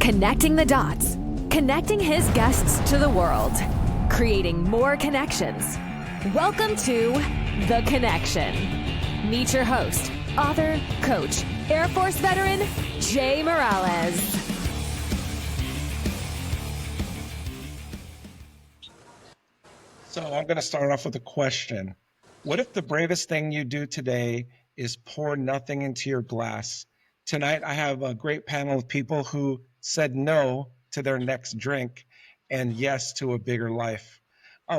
Connecting the dots, connecting his guests to the world, creating more connections. Welcome to The Connection. Meet your host, author, coach, Air Force veteran, Jay Miralles. So I'm going to start off with a question. What if the bravest thing you do today is pour nothing into your glass? Tonight, I have a great panel of people who said no to their next drink and yes to a bigger life.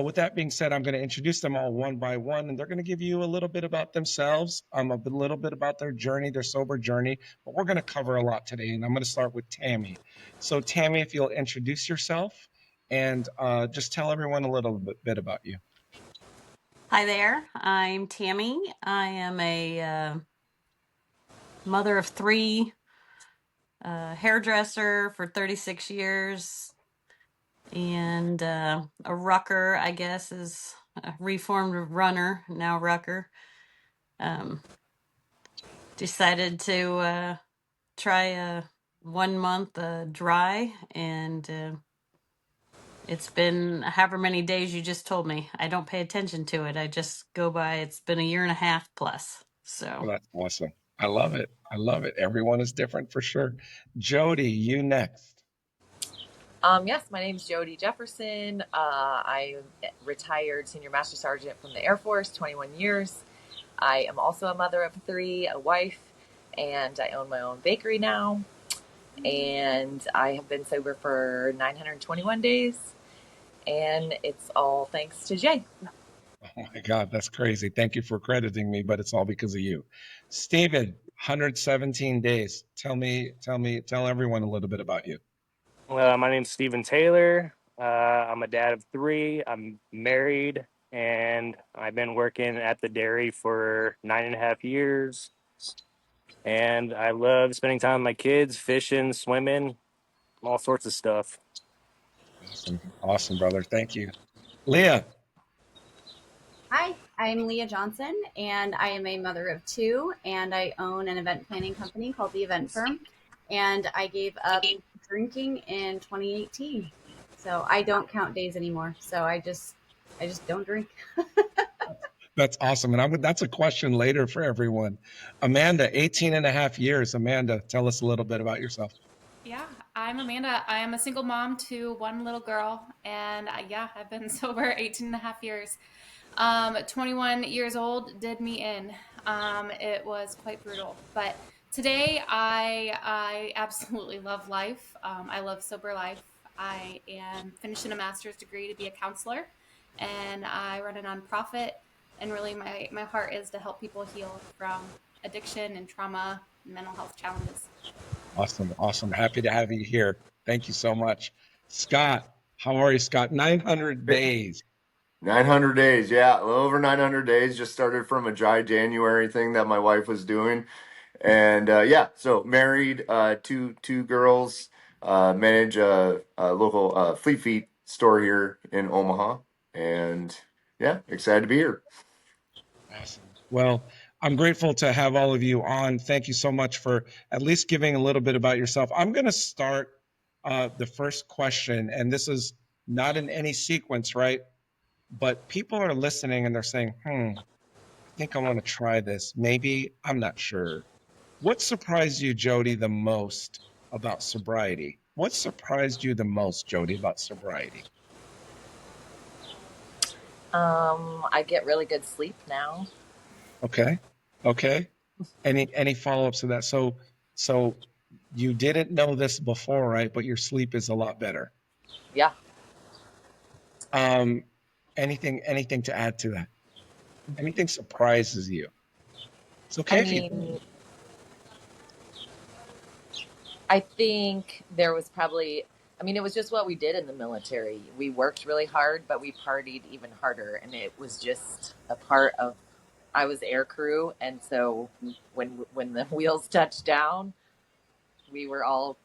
With that being said, I'm going to introduce them all one by one, and they're going to give you a little bit about themselves, a little bit about their journey, their sober journey, but we're going to cover a lot today, and I'm going to start with Tammy. So Tammy, if you'll introduce yourself and just tell everyone a little bit about you. Hi there, I'm Tammy. I am a mother of three, hairdresser for 36 years, and a rucker, I guess, is a reformed runner, now rucker. Decided to try a 1 month dry, and it's been however many days you just told me. I don't pay attention to it. I just go by. It's been 1.5 years plus. So Well, that's awesome. I love it. I love it. Everyone is different for sure. Jody, you next. Yes, my name is Jody Jefferson. I'm retired senior master sergeant from the Air Force, 21 years. I am also a mother of three, a wife, and I own my own bakery now. And I have been sober for 921 days, and it's all thanks to Jay. Oh my God, that's crazy. Thank you for crediting me, but it's all because of you. Steven, 117 days. Tell everyone a little bit about you. Well, my name's Steven Taylor. I'm a dad of three. I'm married, and I've been working at the dairy for 9.5 years. And I love spending time with my kids, fishing, swimming, all sorts of stuff. Awesome. Awesome, brother. Thank you. Leah. Hi, I'm Leah Johnson, and I am a mother of two, and I own an event planning company called The Event Firm, and I gave up drinking in 2018. So I don't count days anymore. So I just don't drink. That's awesome. And that's a question later for everyone. Amanda, 18.5 years. Amanda, tell us a little bit about yourself. Yeah, I'm Amanda. I am a single mom to one little girl, and I've been sober 18.5 years. 21 years old did me in. It was quite brutal, but today I absolutely love life. I love sober life. I am finishing a master's degree to be a counselor, and I run a nonprofit, and really my heart is to help people heal from addiction and trauma and mental health challenges. Awesome. Happy to have you here. Thank you so much. Scott, how are you, Scott? 900 days. 900 days, yeah, a little over 900 days. Just started from a dry January thing that my wife was doing, and so married, two girls, manage a local Fleet Feet store here in Omaha, and yeah, excited to be here. Awesome. Well, I'm grateful to have all of you on. Thank you so much for at least giving a little bit about yourself. I'm going to start the first question, and this is not in any sequence, right? But people are listening and they're saying, I think I want to try this. Maybe, I'm not sure. What surprised you, Jody, the most about sobriety? What surprised you the most, Jody, about sobriety? I get really good sleep now. Okay. Any follow-ups to that? So you didn't know this before, right? But your sleep is a lot better. Yeah. Anything to add to that? Anything surprises you? It's okay. I think there was probably, it was just what we did in the military. We worked really hard, but we partied even harder. And it was just a part of, I was air crew. And so when the wheels touched down, we were all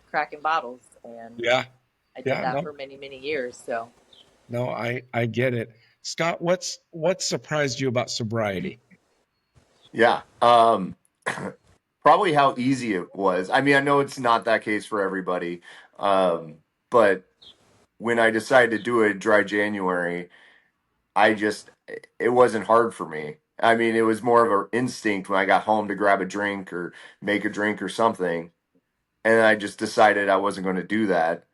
cracking bottles. And I did that for many, many years. So. No, I get it. Scott, what surprised you about sobriety? Yeah. probably how easy it was. I mean, I know it's not that case for everybody, but when I decided to do it dry January, it wasn't hard for me. I mean, it was more of an instinct when I got home to grab a drink or make a drink or something. And I just decided I wasn't going to do that.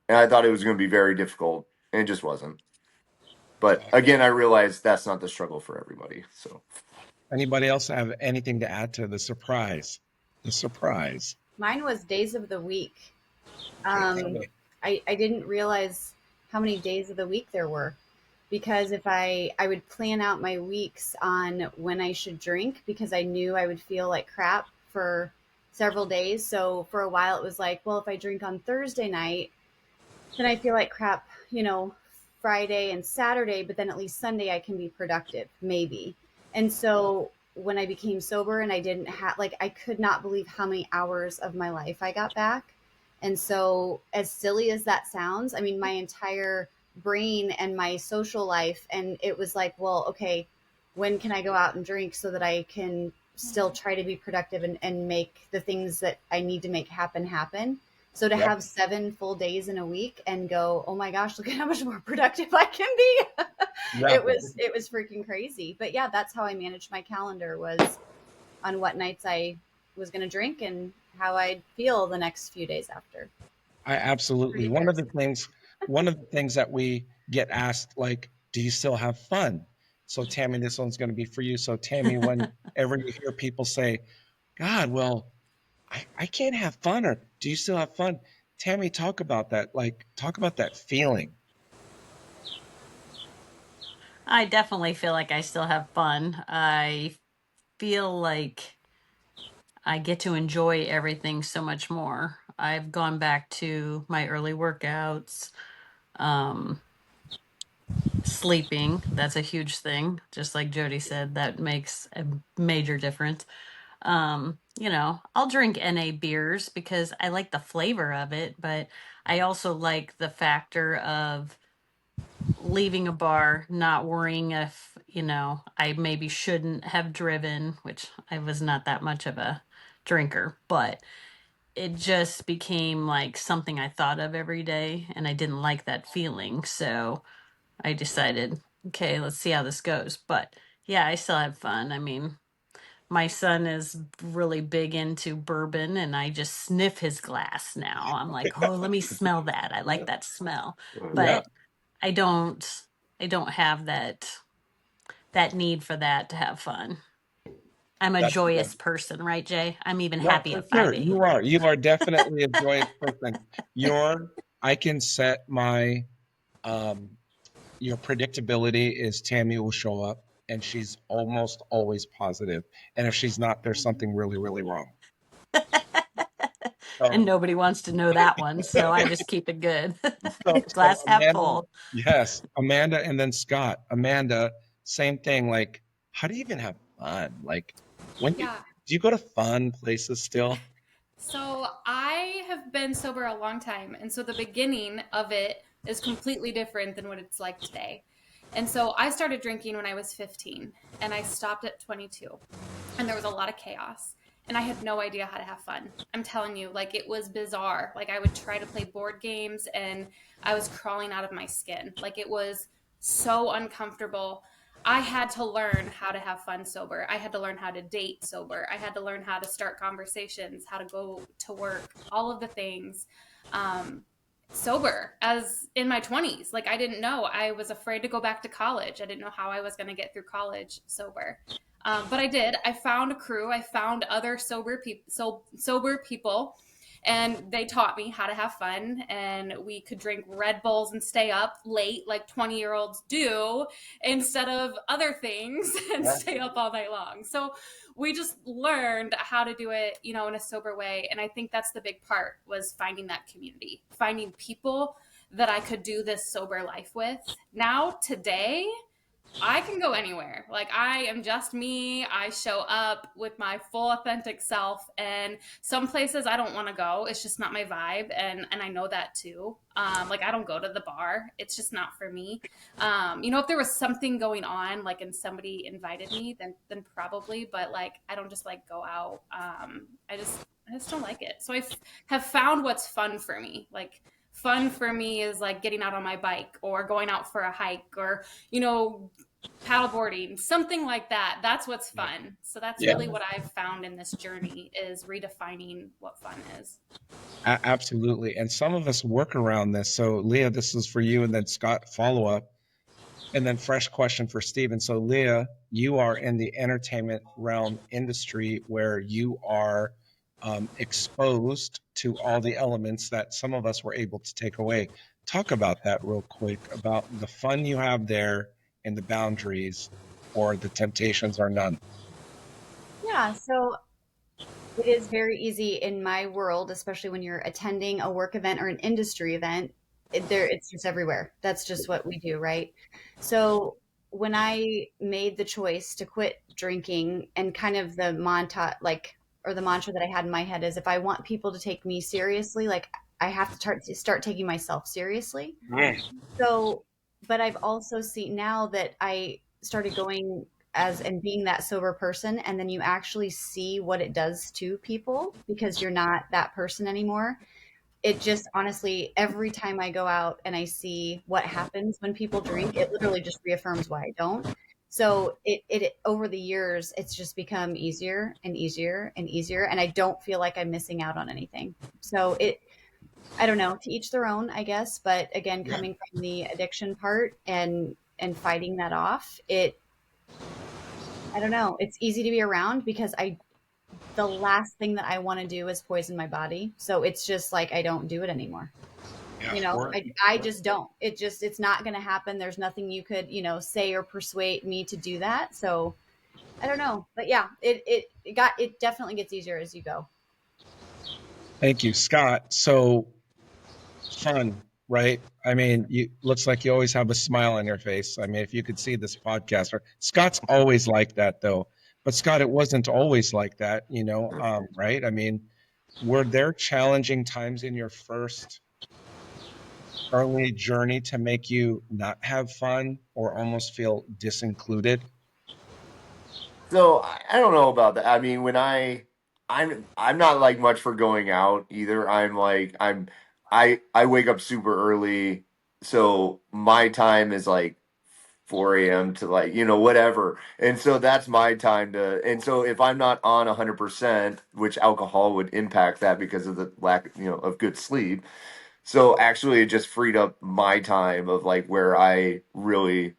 And I thought it was going to be very difficult, and it just wasn't. But again, I realized that's not the struggle for everybody. So, Anybody else have anything to add to the surprise? The surprise. Mine was days of the week. Okay. I didn't realize how many days of the week there were, because if I would plan out my weeks on when I should drink, because I knew I would feel like crap for several days. So for a while it was like, well, if I drink on Thursday night, then I feel like crap, Friday and Saturday, but then at least Sunday I can be productive, maybe. And so when I became sober and I didn't have, like, I could not believe how many hours of my life I got back. And so, as silly as that sounds, I mean, my entire brain and my social life, and it was like, well, okay, when can I go out and drink so that I can still try to be productive and make the things that I need to make happen. So to Yep. have 7 full days in a week and go, oh my gosh, look at how much more productive I can be. Yeah. It was freaking crazy. But yeah, that's how I managed my calendar, was on what nights I was going to drink and how I'd feel the next few days after. I absolutely. Pretty One of the embarrassing. things that we get asked, like, do you still have fun? So Tammy, this one's going to be for you. So Tammy, whenever you hear people say, God, well, I can't have fun, or do you still have fun? Tammy, talk about that. Like, talk about that feeling. I definitely feel like I still have fun. I feel like I get to enjoy everything so much more. I've gone back to my early workouts, um, sleeping. That's a huge thing. Just like Jody said, that makes a major difference. I'll drink NA beers because I like the flavor of it, but I also like the factor of leaving a bar, not worrying if, I maybe shouldn't have driven, which I was not that much of a drinker, but it just became like something I thought of every day and I didn't like that feeling. So I decided, okay, let's see how this goes. But yeah, I still have fun. I mean, my son is really big into bourbon and I just sniff his glass now. I'm like, "Oh, let me smell that. I like that smell." Yeah, But I don't I don't have that need for that to have fun. I'm a that's good. joyous person, right, Jay? I'm even Yeah, happy for at sure. 5 a.m. You are definitely a joyous person. I can set my, um, your predictability is Tammy will show up and she's almost always positive. And if she's not, there's something really, really wrong. And So, nobody wants to know that one, so I just keep it good. so Glass half Amanda, full. yes, Amanda and then Scott. Amanda, same thing. Like, how do you even have fun? Like, Yeah. do you go to fun places still? So I have been sober a long time. And so the beginning of it is completely different than what it's like today. And so I started drinking when I was 15 and I stopped at 22. And there was a lot of chaos. And I had no idea how to have fun. I'm telling you, like, it was bizarre. Like, I would try to play board games and I was crawling out of my skin. Like, it was so uncomfortable. I had to learn how to have fun sober. I had to learn how to date sober. I had to learn how to start conversations, how to go to work, all of the things. Um, Sober as in my 20s. Like, I didn't know. I was afraid to go back to college. I didn't know how I was going to get through college sober. But I did. I found a crew. I found other sober people, and they taught me how to have fun. And we could drink Red Bulls and stay up late, like 20-year-olds do, instead of other things, and Yeah, stay up all night long. So we just learned how to do it, in a sober way. And I think that's the big part, was finding that community, finding people that I could do this sober life with. Now, today, I can go anywhere. Like, I am just me. I show up with my full authentic self, and some places I don't want to go. It's just not my vibe, and I know that too. Like, I don't go to the bar. It's just not for me. If there was something going on, like, and somebody invited me, then probably. But like, I don't just like go out. I just don't like it. So have found what's fun for me. Like, fun for me is like getting out on my bike or going out for a hike or paddleboarding, something like that. That's what's fun. So that's Yeah, really what I've found in this journey, is redefining what fun is. absolutely. And some of us work around this. So, Leah, this is for you, and then Scott, follow up. And then fresh question for Steven. So, Leah, you are in the entertainment realm industry where you are exposed to all the elements that some of us were able to take away. Talk about that real quick, about the fun you have there and the boundaries, or the temptations are none. Yeah, so it is very easy in my world, especially when you're attending a work event or an industry event. It's just everywhere. That's just what we do, right? So when I made the choice to quit drinking, and kind of the or the mantra that I had in my head is, if I want people to take me seriously, like, I have to start taking myself seriously. So, but I've also seen now that I started going as and being that sober person, and then you actually see what it does to people because you're not that person anymore. It just, honestly, every time I go out and I see what happens when people drink, it literally just reaffirms why I don't. So it over the years, it's just become easier and easier and easier, and I don't feel like I'm missing out on anything. So I don't know, to each their own, I guess. But again, coming from the addiction part and fighting that off, I don't know, it's easy to be around because the last thing that I want to do is poison my body. So it's just like I don't do it anymore. Yeah, I just don't. It's not going to happen. There's nothing you could, say or persuade me to do that. So I don't know. But yeah, it definitely gets easier as you go. thank you, Scott. So, fun, right? I mean, you looks like you always have a smile on your face. I mean, if you could see this podcast, Scott's always like that though. But Scott, it wasn't always like that, right? I mean, were there challenging times in your first early journey to make you not have fun or almost feel disincluded? So I don't know about that. I mean, I'm not like much for going out either. I wake up super early, so my time is like 4 a.m. to like, whatever. And so that's my time to, and so if I'm not on 100%, which alcohol would impact that because of the lack, of good sleep. So actually it just freed up my time of like where I really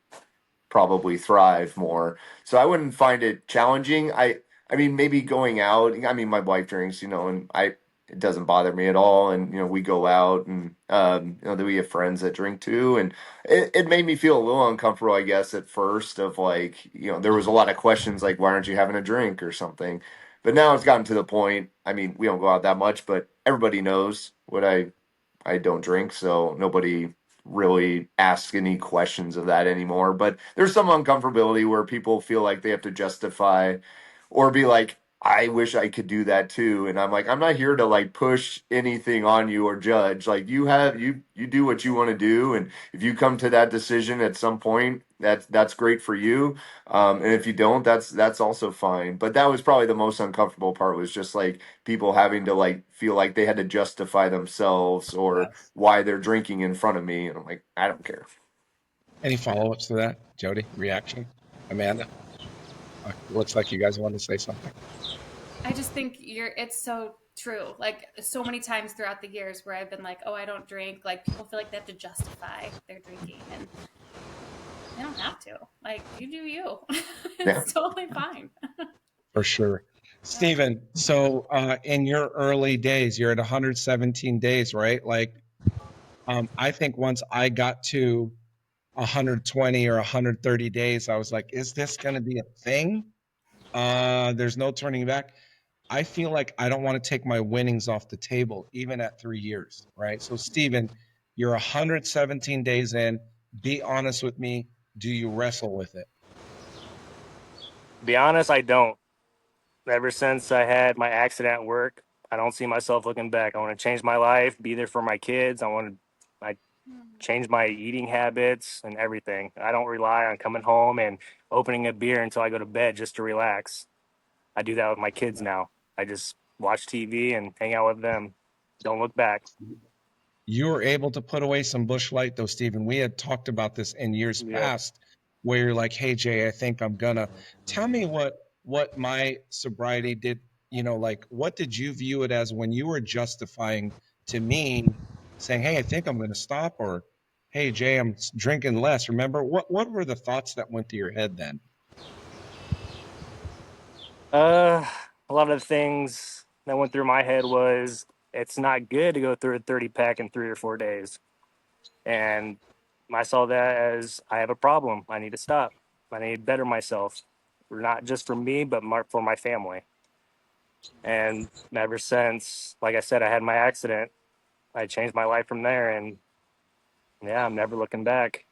probably thrive more. So I wouldn't find it challenging. I mean maybe going out. I mean my wife drinks, and it doesn't bother me at all. And we go out and then we have friends that drink too. And it made me feel a little uncomfortable, I guess, at first. Of like there was a lot of questions like why aren't you having a drink or something. But now it's gotten to the point. I mean we don't go out that much, but everybody knows what I don't drink, so nobody really asks any questions of that anymore. But there's some uncomfortability where people feel like they have to justify or be like, I wish I could do that too. And I'm like, I'm not here to like push anything on you or judge. Like you do what you want to do. And if you come to that decision at some point, that's great for you. And if you don't, that's also fine. But that was probably the most uncomfortable part, was just like people having to like feel like they had to justify themselves or Yes. why they're drinking in front of me. And I'm like, I don't care. Any follow-ups to that, Jody? Reaction? Amanda? Looks like you guys want to say something. I just think it's so true. Like, so many times throughout the years where I've been like, oh, I don't drink. Like, people feel like they have to justify their drinking, and they don't have to. Like, you do you. Yeah. It's totally fine. For sure. Yeah. Stephen, so in your early days, you're at 117 days, right? Like, I think once I got to 120 or 130 days, I was like, is this going to be a thing? There's no turning back. I feel like I don't want to take my winnings off the table, even at 3 years, right? So, Stephen, you're 117 days in. Be honest with me. do you wrestle with it? To be honest, I don't. Ever since I had my accident at work, I don't see myself looking back. I want to change my life, be there for my kids. I change my eating habits and everything. I don't rely on coming home and opening a beer until I go to bed just to relax. I do that with my kids now. I just watch TV and hang out with them. Don't look back. You were able to put away some Bush Light, though, Stephen. We had talked about this in years Yep. past, where you're like, "Hey, Jay, I think I'm gonna." Tell me what my sobriety did. You know, like what did you view it as when you were justifying to me, saying, "Hey, I think I'm gonna stop," or "Hey, Jay, I'm drinking less." Remember what were the thoughts that went through your head then? Uh, a lot of the things that went through my head was it's not good to go through a 30 pack in 3 or 4 days. And I saw that as I have a problem. I need to stop. I need to better myself, not just for me, but for my family. And ever since, like I said, I had my accident, I changed my life from there. And yeah, I'm never looking back.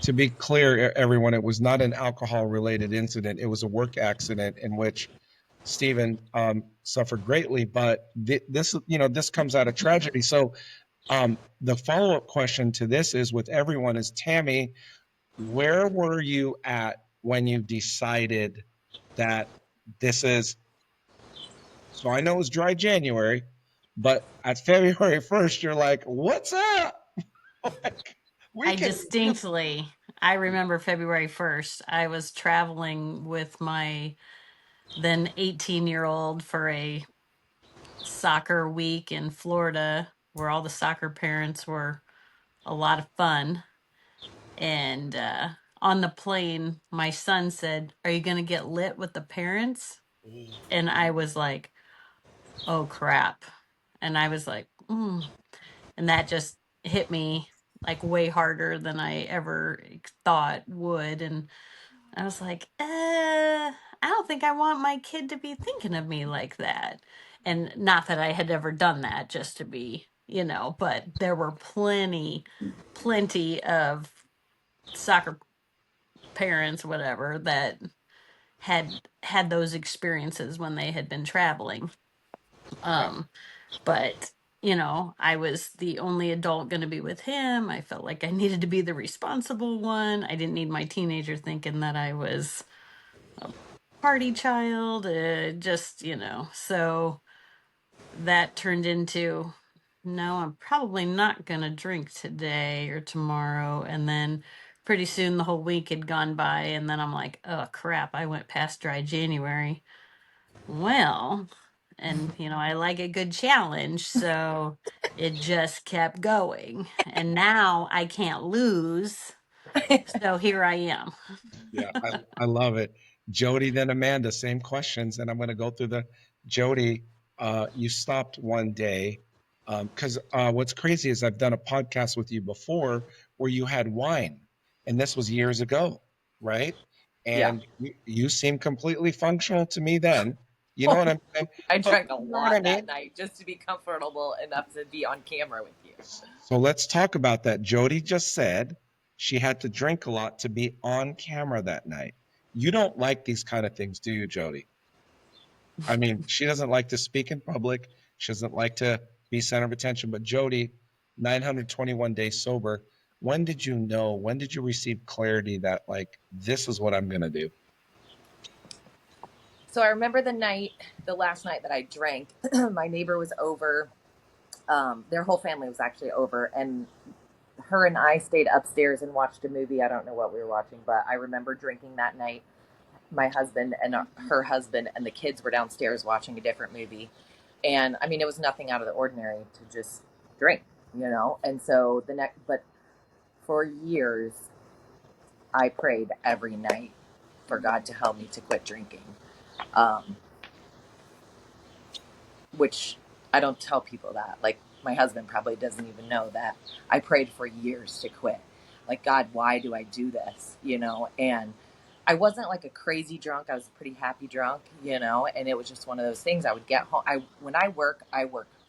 To be clear, everyone, it was not an alcohol related incident. It was a work accident in which Stephen suffered greatly, but this, this comes out of tragedy. So the follow up question to this is with everyone is Tammy, where were you at when you decided that this is, so I know it was dry January, but at February 1st, you're like, what's up? Like, we I can. distinctly, I remember February 1st. I was traveling with my then 18-year-old for a soccer week in Florida where all the soccer parents were a lot of fun. And on the plane, my son said, "Are you going to get lit with the parents?" And I was like, "Oh, crap." And I was like, and that just hit me like way harder than I ever thought would. And I was like, I don't think I want my kid to be thinking of me like that. And not that I had ever done that, just to be, but there were plenty of soccer parents, whatever, that had those experiences when they had been traveling. But I was the only adult going to be with him. I felt like I needed to be the responsible one. I didn't need my teenager thinking that I was a party child. So that turned into, no, I'm probably not going to drink today or tomorrow. And then pretty soon the whole week had gone by. And then I'm like, oh, crap, I went past dry January. Well, and I like a good challenge, so it just kept going. And now I can't lose. So here I am. Yeah, I love it. Jody, then Amanda, same questions. And I'm going to go through the Jody. You stopped one day because what's crazy is I've done a podcast with you before where you had wine, and this was years ago, right? Yeah. And you seemed completely functional to me then. You know what I'm saying? I But drank a you know what I lot mean? that night just to be comfortable enough to be on camera with you. So let's talk about that. Jody just said she had to drink a lot to be on camera that night. You don't like these kind of things, do you, Jody? I mean, she doesn't like to speak in public. She doesn't like to be center of attention. But Jody, 921 days sober. When did you know? When did you receive clarity that like this is what I'm gonna do? So I remember the last night that I drank, my neighbor was over. Their whole family was actually over, and her and I stayed upstairs and watched a movie. I don't know what we were watching, but I remember drinking that night. My husband and her husband and the kids were downstairs watching a different movie. And I mean, it was nothing out of the ordinary to just drink, And so but for years, I prayed every night for God to help me to quit drinking. Um, which I don't tell people that. Like, my husband probably doesn't even know that I prayed for years to quit. Like, God, why do I do this? And I wasn't like a crazy drunk. I was a pretty happy drunk, and it was just one of those things. I would get home. When I work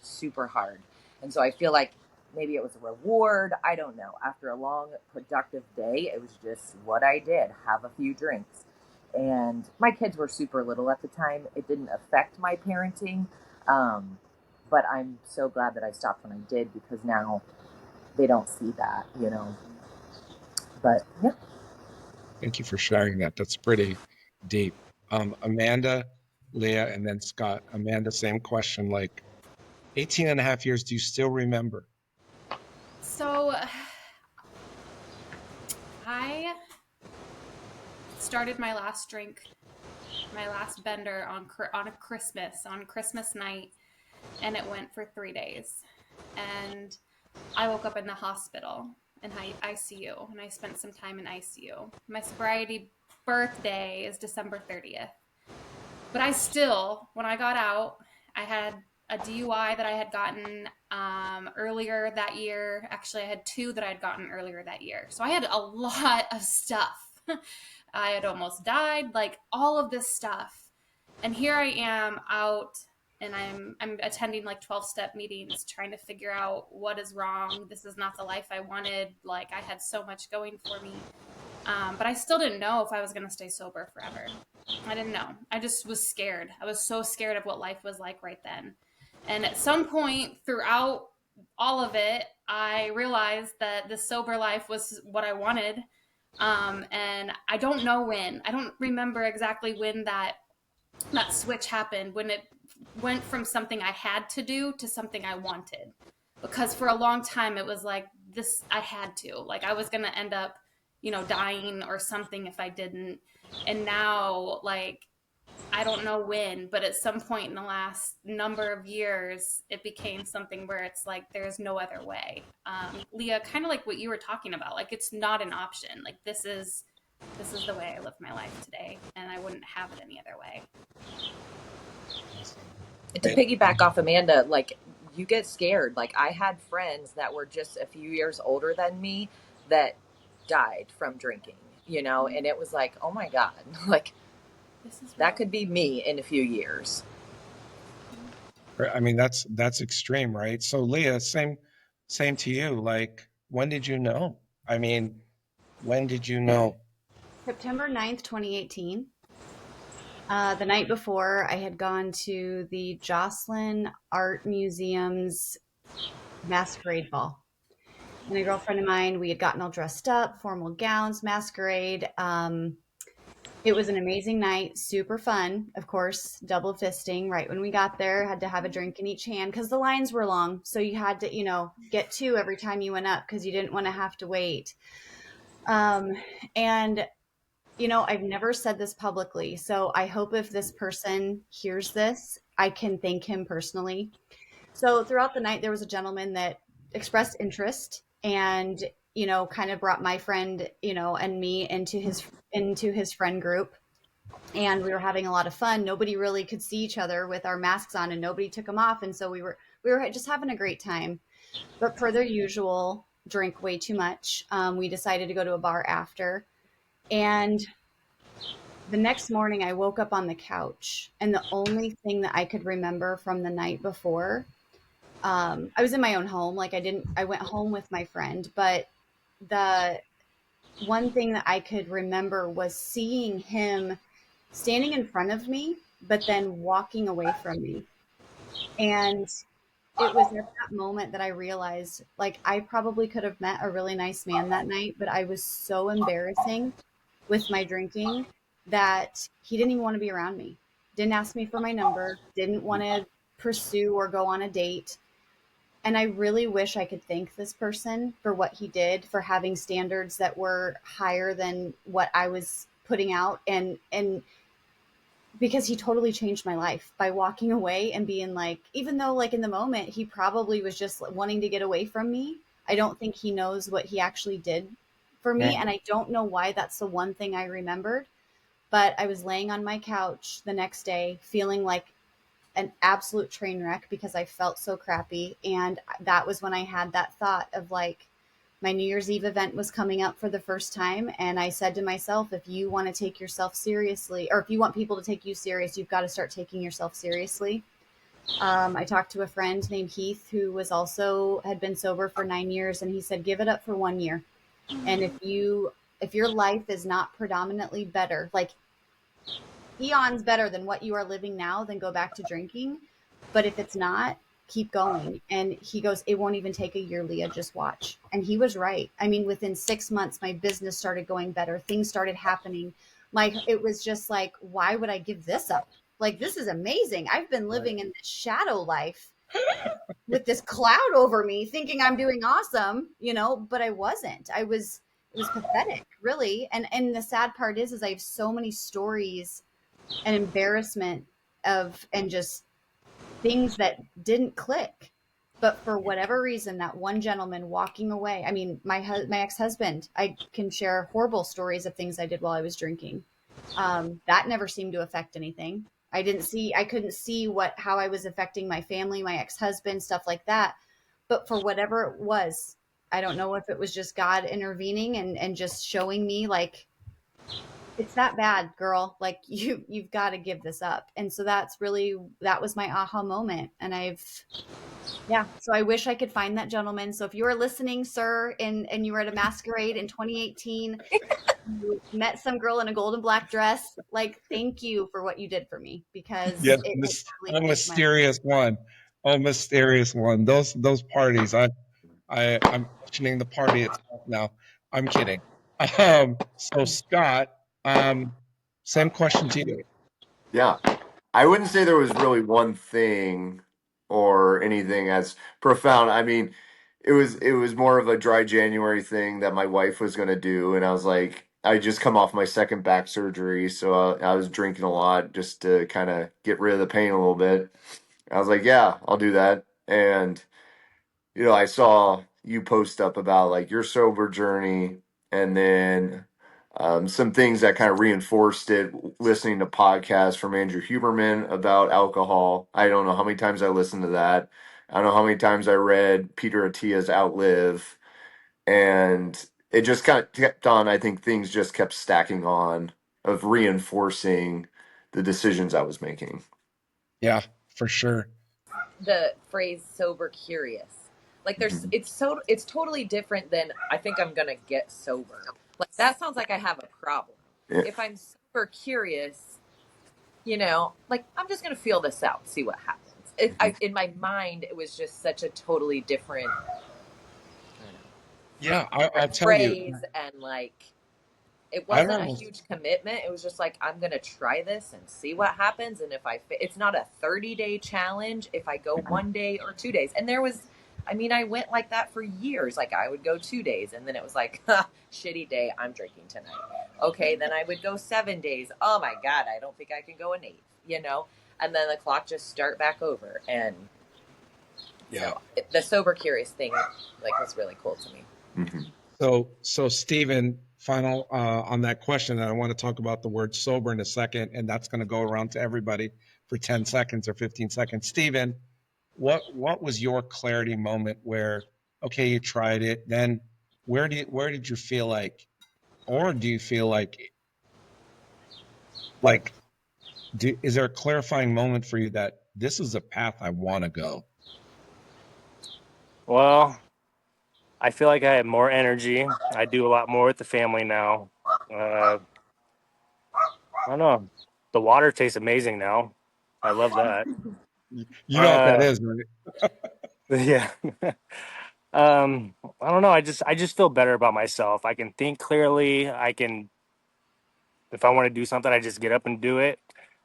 super hard. And so I feel like maybe it was a reward. I don't know. After a long, productive day, it was just what I did, have a few drinks. And my kids were super little at the time. It didn't affect my parenting. But I'm so glad that I stopped when I did, because now they don't see that, you know. But yeah. Thank you for sharing that. That's pretty deep. Amanda, Leah, and then Scott. Amanda, same question. Like 18 and a half years, do you still remember? So I started my last drink, my last bender on Christmas night, and it went for 3 days. And I woke up in the hospital in ICU, and I spent some time in ICU. My sobriety birthday is December 30th. But I still, when I got out, I had a DUI that I had gotten earlier that year. Actually, I had 2 that I had gotten earlier that year. So I had a lot of stuff. I had almost died, like all of this stuff. And here I am out, and I'm attending like 12-step meetings, trying to figure out what is wrong. This is not the life I wanted. Like, I had so much going for me. But I still didn't know if I was going to stay sober forever. I didn't know. I just was scared. I was so scared of what life was like right then. And at some point throughout all of it, I realized that the sober life was what I wanted. And I don't know when. I don't remember exactly when that switch happened, when it went from something I had to do to something I wanted. Because for a long time, it was like this, I had to. Like, I was going to end up, dying or something if I didn't. And now, like, I don't know when, but at some point in the last number of years, it became something where it's like, there's no other way. Leah, kind of like what you were talking about, like, it's not an option. Like, this is the way I live my life today, and I wouldn't have it any other way. To piggyback off Amanda, like, you get scared. Like, I had friends that were just a few years older than me that died from drinking, and it was like, oh my God, like, that could be me in a few years. I mean, that's extreme, right? So Leah, same to you. Like, when did you know? I mean, when did you know? September 9th, 2018. The night before, I had gone to the Jocelyn Art Museum's masquerade ball. And a girlfriend of mine, we had gotten all dressed up, formal gowns, masquerade. It was an amazing night, super fun. Of course, double fisting right when we got there, had to have a drink in each hand because the lines were long. So you had to, get 2 every time you went up because you didn't want to have to wait. And I've never said this publicly, so I hope if this person hears this, I can thank him personally. So throughout the night, there was a gentleman that expressed interest and, kind of brought my friend, and me into his friend group. And we were having a lot of fun. Nobody really could see each other with our masks on, and nobody took them off. And so we were just having a great time. But per their usual, drink way too much. We decided to go to a bar after. And the next morning, I woke up on the couch, and the only thing that I could remember from the night before, I was in my own home. Like, I went home with my friend, but the one thing that I could remember was seeing him standing in front of me, but then walking away from me. And it was at that moment that I realized, like, I probably could have met a really nice man that night, but I was so embarrassing with my drinking that he didn't even want to be around me. Didn't ask me for my number, didn't want to pursue or go on a date. And I really wish I could thank this person for what he did, for having standards that were higher than what I was putting out. And because he totally changed my life by walking away and being like, even though like in the moment, he probably was just wanting to get away from me. I don't think he knows what he actually did for me. And I don't know why that's the one thing I remembered. But I was laying on my couch the next day feeling like an absolute train wreck because I felt so crappy. And that was when I had that thought of like, my New Year's Eve event was coming up for the first time. And I said to myself, if you want to take yourself seriously, or if you want people to take you serious, you've got to start taking yourself seriously. I talked to a friend named Heath who was also had been sober for 9 years, and he said, give it up for 1 year. And if your life is not predominantly better, like eons better than what you are living now, then go back to drinking. But if it's not, keep going. And he goes, it won't even take a year, Leah, just watch. And he was right. I mean, within 6 months, my business started going better. Things started happening. It was just like, why would I give this up? Like, this is amazing. I've been living in this shadow life with this cloud over me thinking I'm doing awesome, but I wasn't. It was pathetic, really. And the sad part is I have so many stories and embarrassment and just things that didn't click. But for whatever reason, that one gentleman walking away, I mean, my ex-husband, I can share horrible stories of things I did while I was drinking. That never seemed to affect anything. I couldn't see how I was affecting my family, my ex-husband, stuff like that. But for whatever it was, I don't know if it was just God intervening and just showing me like, it's that bad, girl. Like you've got to give this up. And so that was my aha moment. And yeah, so I wish I could find that gentleman. So if you are listening, sir, and you were at a masquerade in 2018, you met some girl in a golden black dress, like, thank you for what you did for me, because Yes, it a totally changed my life. mysterious one. Oh, mysterious one. Those parties. I'm questioning the party itself now. I'm kidding. So Scott, same question to you. Yeah. I wouldn't say there was really one thing or anything as profound. I mean, it was more of a dry January thing that my wife was going to do, and I was like, I just come off my second back surgery, so I was drinking a lot just to kind of get rid of the pain a little bit. I was like, yeah, I'll do that. And I saw you post up about like your sober journey, and then some things that kind of reinforced it. Listening to podcasts from Andrew Huberman about alcohol. I don't know how many times I listened to that. I don't know how many times I read Peter Attia's Outlive, and it just kind of kept on. I think things just kept stacking on of reinforcing the decisions I was making. Yeah, for sure. The phrase sober curious. Like Mhm. it's totally different than I think I'm gonna get sober. Like that sounds like I have a problem. Yeah. If I'm sober curious, like I'm just gonna feel this out, see what happens. In my mind, it was just such a totally different, I don't know, Yeah, I'll different tell you. phrase, and like it I'm wasn't a almost. huge commitment. It was just like I'm gonna try this and see what happens. And if it's not a 30-day challenge. If I go Mhm. 1 day or 2 days, and I went like that for years. Like I would go 2 days, and then it was like, shitty day. I'm drinking tonight. Okay, then I would go 7 days. Oh my god, I don't think I can go an eighth. And then the clock just start back over. And Yeah. so the sober curious thing, like, was really cool to me. Mhm. So Stephen, final on that question, and I want to talk about the word sober in a second, and that's going to go around to everybody for 10 seconds or 15 seconds. Stephen, what was your clarity moment where, okay, you tried it, then where did you feel like, or do you feel like is there a clarifying moment for you that this is a path I want to go? Well, I feel like I have more energy. I do a lot more with the family now. I don't know. The water tastes amazing now. I love that. You know what that Uh, is, right? yeah. I don't know. I just feel better about myself. I can think clearly. If I want to do something, I just get up and do it.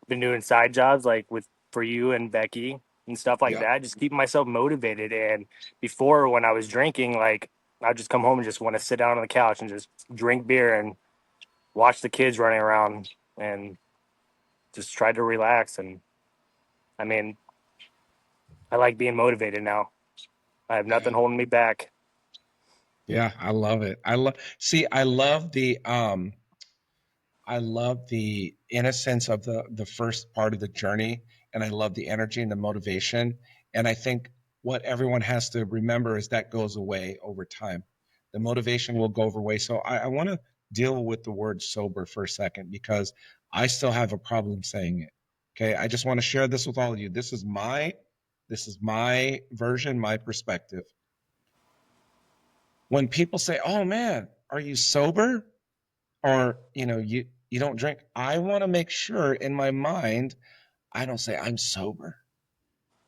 Been doing side jobs like with for you and Becky and stuff like Yeah. that. Just keeping myself motivated. And before, when I was drinking, like I'd just come home and just want to sit down on the couch and just drink beer and watch the kids running around and just try to relax. And I mean, I like being motivated now. I have nothing Yeah. holding me back. Yeah, I love it. I love the innocence of the first part of the journey, and I love the energy and the motivation. And I think what everyone has to remember is that goes away over time. The motivation will go over away. So I want to deal with the word sober for a second because I still have a problem saying it. Okay, I just want to share this with all of you. This is my This is my version, my perspective. When people say, "Oh man, are you sober?" or you don't drink, I want to make sure in my mind I don't say I'm sober,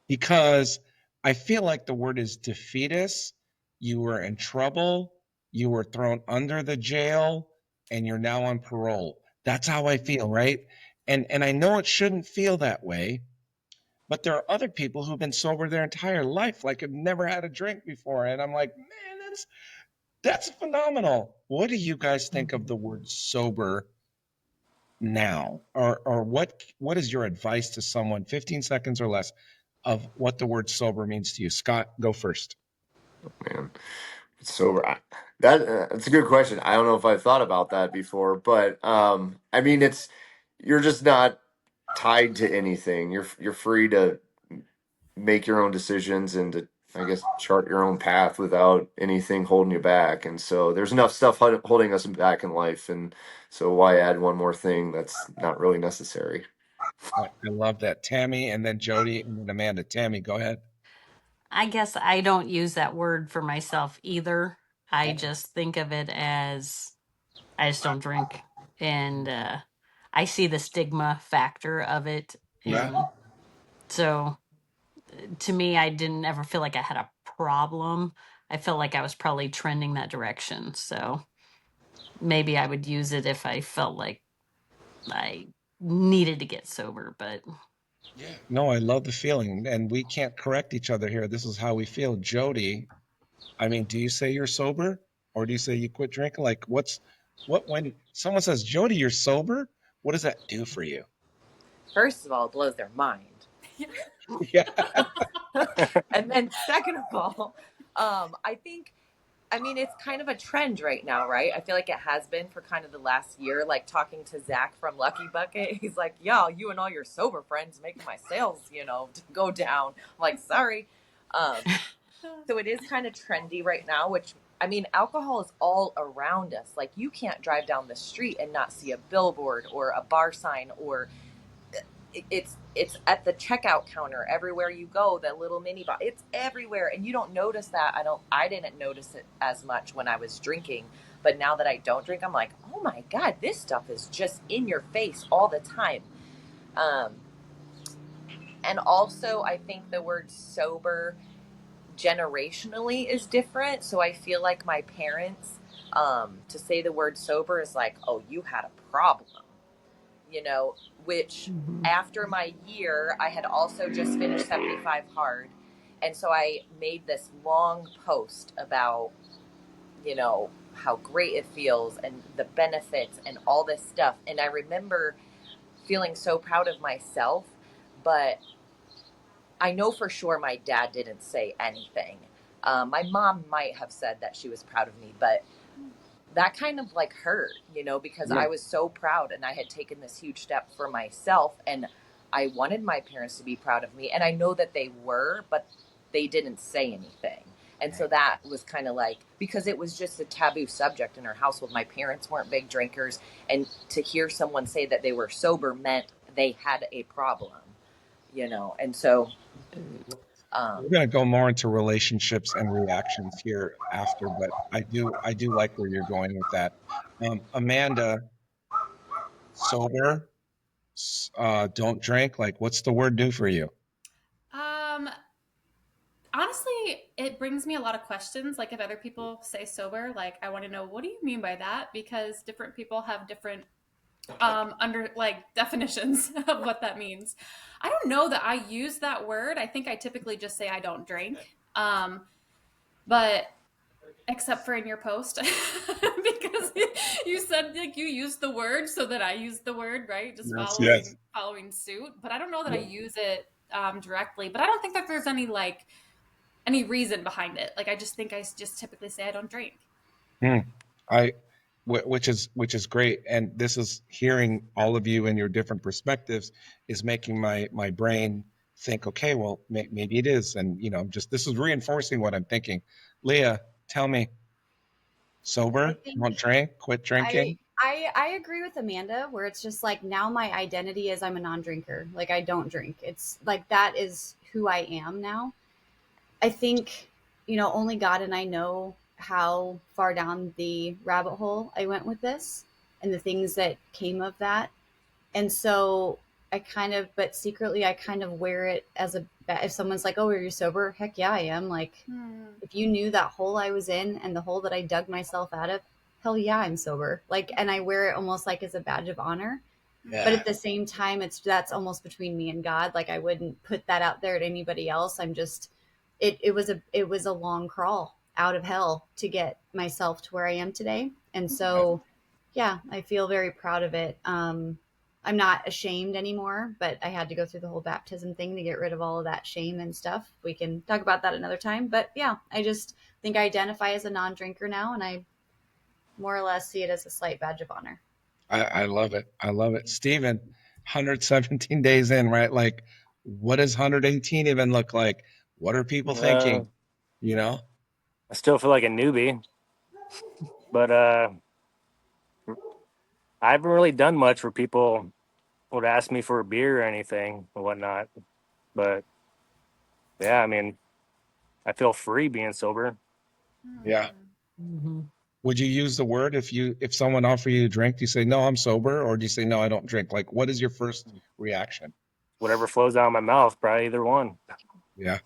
because I feel like the word is defeatist. You were in trouble, you were thrown under the jail, and you're now on parole. That's how I feel, right? And I know it shouldn't feel that way, but there are other people who've been sober their entire life, like have never had a drink before, and I'm like, man, that's phenomenal. What do you guys think of the word sober now? Or what is your advice to someone, 15 seconds or less, of what the word sober means to you? Scott, go first. Man, sober. That's a good question. I don't know if I've thought about that before, but I mean, you're just not tied to anything. You're free to make your own decisions and to, I guess, chart your own path without anything holding you back. And so there's enough stuff holding us back in life, and so why add one more thing that's not really necessary? I love that. Tammy, and then Jody, and then Amanda. Tammy, go ahead. I guess I don't use that word for myself either. I just think of it as I just don't drink. And I see the stigma factor of it. Yeah. And so to me, I didn't ever feel like I had a problem. I felt like I was probably trending that direction. So maybe I would use it if I felt like I needed to get sober. But No, I love the feeling, and we can't correct each other here. This is how we feel. Jody, I mean, do you say you're sober, or do you say you quit drinking? Like, when someone says, Jody, you're sober, what does that do for you? First of all, it blows their mind. Yeah. And then second of all, I mean, it's kind of a trend right now, right? I feel like it has been for kind of the last year. Like talking to Zach from Lucky Bucket, he's like, "Yo, you and all your sober friends making my sales, to go down." I'm like, sorry. So it is kind of trendy right now. Which, I mean, alcohol is all around us. Like you can't drive down the street and not see a billboard or a bar sign, or it's at the checkout counter everywhere you go, that little mini bar, it's everywhere, and you don't notice that. I didn't notice it as much when I was drinking, but now that I don't drink, I'm like, oh my god, this stuff is just in your face all the time. um and also I think the word sober generationally is different, so I feel like my parents, to say the word sober is like, oh, you had a problem, which after my year, I had also just finished 75 hard. And so I made this long post about, how great it feels and the benefits and all this stuff. And I remember feeling so proud of myself, but I know for sure my dad didn't say anything. My mom might have said that she was proud of me, but that kind of like hurt, because I was so proud and I had taken this huge step for myself, and I wanted my parents to be proud of me. And I know that they were, but they didn't say anything. And so that was kind of like, because it was just a taboo subject in our household. My parents weren't big drinkers. And to hear someone say that they were sober meant they had a problem, and so We're going to go more into relationships and reactions here after, but I do like where you're going with that. Amanda, sober, don't drink. Like, what's the word do for you? Honestly, it brings me a lot of questions. Like if other people say sober, like I want to know, what do you mean by that? Because different people have different under like definitions of what that means. I don't know that I use that word. I think I typically just say I don't drink. But except for in your post, because you said like you used the word, so that I used the word, right? Just Yes. following suit. But I don't know that I use it directly. But I don't think that there's any reason behind it. Like I just think I just typically say I don't drink. Hmm. I, which is great, and this is hearing all of you and your different perspectives is making my brain think. Okay, well, maybe it is, and just this is reinforcing what I'm thinking. Leah, tell me, I sober, think don't drink, quit I drinking. I agree with Amanda where it's just like now my identity is I'm a non-drinker. Like I don't drink. It's like that is who I am now. I think, only God and I know how far down the rabbit hole I went with this and the things that came of that. And so but secretly, I kind of wear it as if someone's like, oh, are you sober? Heck yeah, I am. Like, Hmm. if you knew that hole I was in and the hole that I dug myself out of, hell yeah, I'm sober. Like, and I wear it almost like as a badge of honor. But Yeah. at the same time, that's almost between me and God. Like, I wouldn't put that out there to anybody else. I'm just, it was a long crawl out of hell to get myself to where I am today. And so, yeah, I feel very proud of it. I'm not ashamed anymore, but I had to go through the whole baptism thing to get rid of all of that shame and stuff. We can talk about that another time. But yeah, I just think I identify as a non drinker now, and I more or less see it as a slight badge of honor. I love it. I love it. Steven, 117 days in, right? Like, what does 118 even look like? What are people Uh, thinking? You know? I still feel like a newbie, but I haven't really done much where people would ask me for a beer or anything or whatnot. But yeah, I mean, I feel free being sober. Yeah. Hmm. Hmm. Would you use the word if someone offered you a drink? Do you say, no, I'm sober? Or do you say, no, I don't drink? Like, what is your first reaction? Whatever flows out of my mouth, probably either one. Yeah.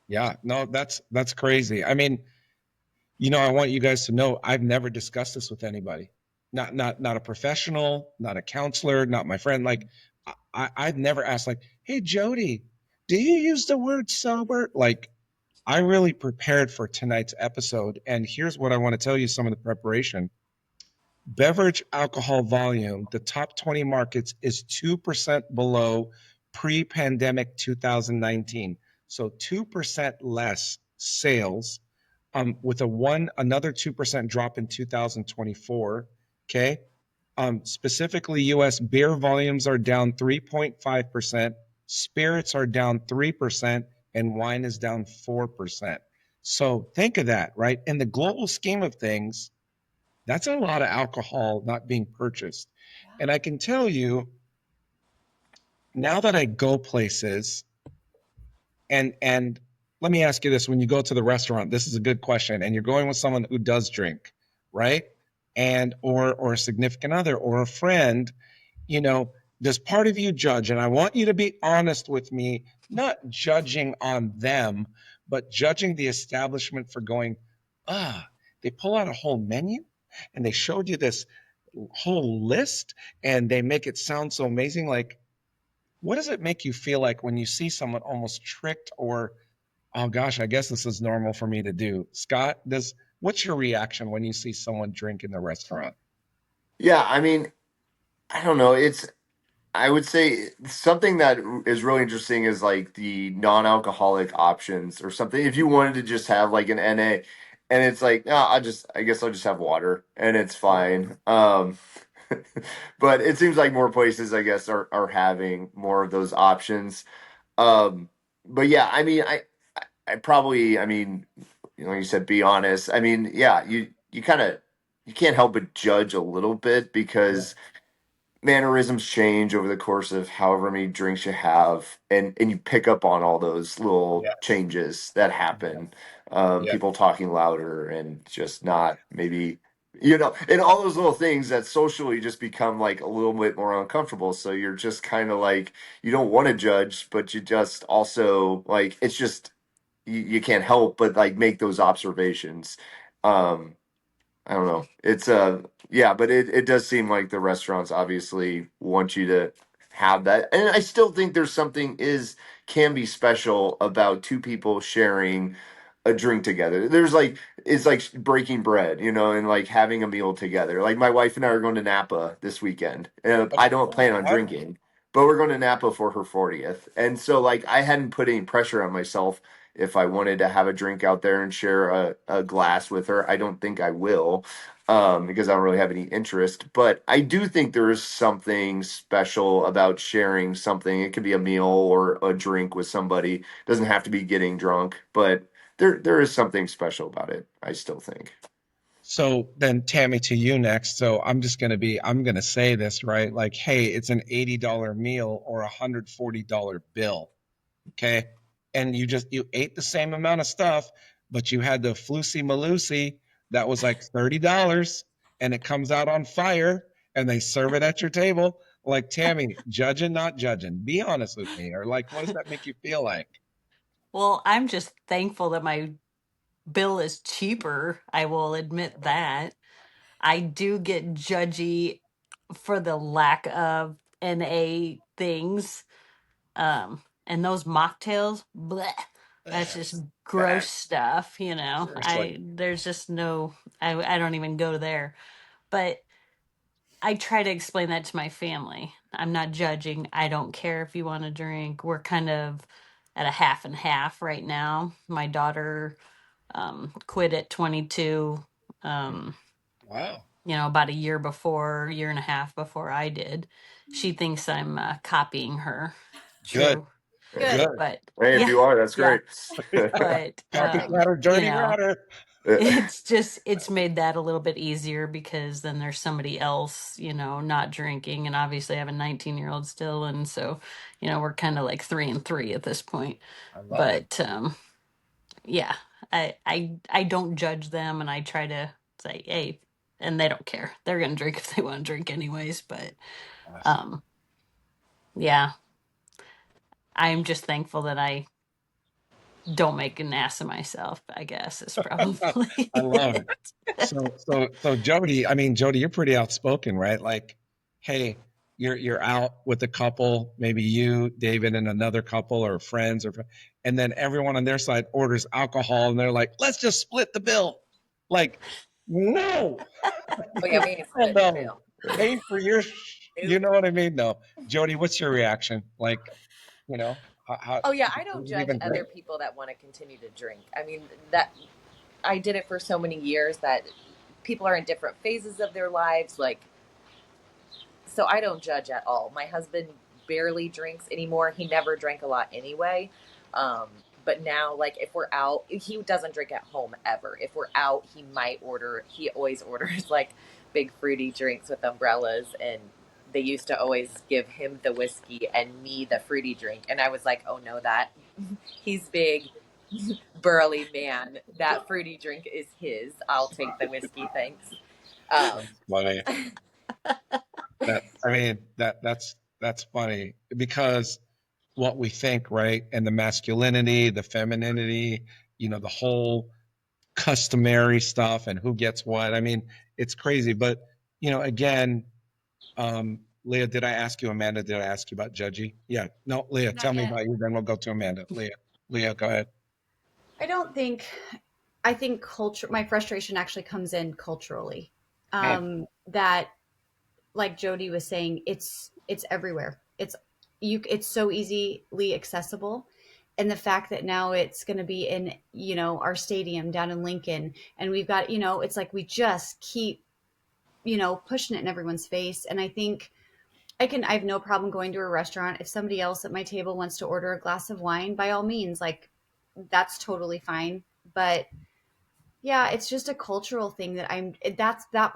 Yeah. No, that's crazy. I mean, I want you guys to know I've never discussed this with anybody. Not a professional, not a counselor, not my friend. Like I've never asked like, hey Jody, do you use the word sober? Like I really prepared for tonight's episode, and here's what I want to tell you some of the preparation. Beverage alcohol volume, the top 20 markets is 2% below pre-pandemic 2019. So 2% less sales, with another 2% drop in 2024. Okay. Specifically, US beer volumes are down 3.5%, spirits are down 3%, and wine is down 4%. So think of that, right? In the global scheme of things, that's a lot of alcohol not being purchased. And I can tell you now that I go places, and let me ask you this, when you go to the restaurant, this is a good question, and you're going with someone who does drink, right? And or a significant other or a friend, you know, does part of you judge? And I want you to be honest with me, not judging on them, but judging the establishment for going, they pull out a whole menu and they showed you this whole list and they make it sound so amazing. Like, what does it make you feel like when you see someone almost tricked or, oh gosh, I guess this is normal for me to do? Scott, what's your reaction when you see someone drink in the restaurant? Yeah, I mean, I don't know. I would say something that is really interesting is like the non-alcoholic options or something. If you wanted to just have like an NA, and it's like, no, I guess I'll just have water and it's fine. But it seems like more places, I guess, are having more of those options. Um, but yeah, I mean, I probably, I mean, you said be honest. I mean, yeah, you kind of you can't help but judge a little bit Yeah. because mannerisms change over the course of however many drinks you have, and you pick up on all those little Yes. changes that Yeah. happen. Yeah. People talking louder and just not maybe, and all those little things that socially just become like a little bit more uncomfortable. So you're just kind of like, you don't want to judge, but you just also like, it's just, you can't help but like make those observations. Um, I don't know. It's yeah, but it does seem like the restaurants obviously want you to have that. And I still think there's something is can be special about two people sharing a drink together. There's like it's like breaking bread, and like having a meal together. Like my wife and I are going to Napa this weekend. I Okay. don't Oh, plan on fun. drinking, but we're going to Napa for her 40th. And so like I hadn't put any pressure on myself if I wanted to have a drink out there and share a glass with her. I don't think I will, because I don't really have any interest. But I do think there is something special about sharing something. It could be a meal or a drink with somebody. It doesn't have to be getting drunk, but there is something special about it, I still think. So then Tammy, to you next. So I'm going to say this, right? Like, hey, it's an $80 meal or a $140 bill. Okay. And you ate the same amount of stuff, but you had the Flusy Malusi that was like $30 and it comes out on fire and they serve it at your table. Like, Tammy, judging, not judging. Be honest with me. Or like, what does that make you feel like? Well, I'm just thankful that my bill is cheaper. I will admit that. I do get judgy for the lack of NA things. And those mocktails, bleh, that's just gross Bad. stuff, you know. Seriously. There's just no I don't even go there. But I try to explain that to my family. I'm not judging. I don't care if you want to drink. We're kind of at a half and half right now. My daughter quit at 22. Um, Wow. about a year and a half before I did. She thinks I'm copying her. Good. True. Good. Good. But Hey, if yeah, you are, that's yeah. great. But Pocket Perfect. platter, dirty water. it's made that a little bit easier because then there's somebody else, not drinking, and obviously I have a 19-year-old still, and so, we're kind of like 3 and 3 at this point. I love it. But yeah, I don't judge them, and I try to say, hey, and they don't care. They're gonna drink if they want to drink anyways. But Awesome. um, yeah, I'm just thankful that I don't make an ass of myself, I guess, is probably I love it. it. So Jody, Jody, you're pretty outspoken, right? Like, hey, you're out with a couple, maybe you, David, and another couple or friends, and then everyone on their side orders alcohol, and they're like, let's just split the bill. Like, no, Oh yeah, we ain't hell splitting the no. bill. Pay for your, you Nope. know what I mean? No, Jody, what's your reaction? Like, how Oh yeah, I do don't you judge even other drink? people that want to continue to drink. I mean, that I did it for so many years that people are in different phases of their lives. Like, so I don't judge at all. My husband barely drinks anymore. He never drank a lot anyway. Um, but now, like, if we're out, he doesn't drink at home ever. If we're out, he always orders like big fruity drinks with umbrellas. And they used to always give him the whiskey and me the fruity drink. And I was like, oh no, he's big, burly man. That fruity drink is his. I'll take the whiskey, thanks. Um, That's funny. That's funny because what we think, right? And the masculinity, the femininity, the whole customary stuff and who gets what. It's crazy. But, again, Leah, did I ask you, Amanda, did I ask you about Judgy? Yeah. No, Leah, Not tell me yet. about you, then we'll go to Amanda. Leah, go ahead. I don't think, I think culture, my frustration actually comes in culturally. Mm. That, like Jody was saying, it's everywhere. It's so easily accessible. And the fact that now it's going to be in, our stadium down in Lincoln, and we've got, it's like we just keep, pushing it in everyone's face. And I think I have no problem going to a restaurant. If somebody else at my table wants to order a glass of wine, by all means, like, that's totally fine. But yeah, it's just a cultural thing that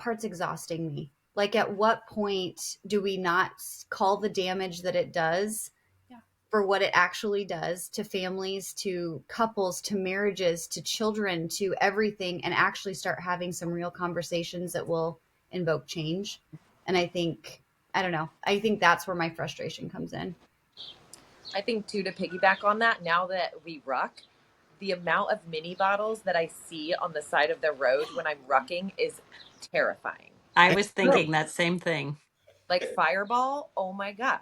part's exhausting me. Like, at what point do we not call the damage that it does Yeah. for what it actually does to families, to couples, to marriages, to children, to everything, and actually start having some real conversations that will invoke change? And I don't know. I think that's where my frustration comes in. I think too, to piggyback on that, now that we ruck, the amount of mini bottles that I see on the side of the road when I'm rucking is terrifying. I was It's true. thinking that same thing. Like Fireball, oh my God.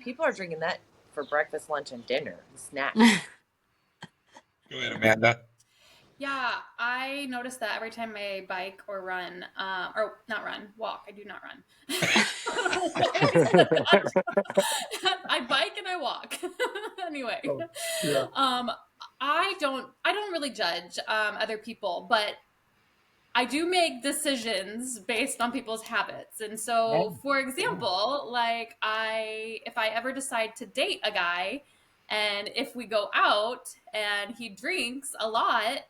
People are drinking that for breakfast, lunch, and dinner, snacks. Go ahead, Amanda. Yeah, I notice that every time I bike or run, or not run, walk. I do not run. I bike and I walk. Anyway, Oh, yeah. I don't really judge other people, but I do make decisions based on people's habits. And so, for example, like if I ever decide to date a guy, and if we go out and he drinks a lot,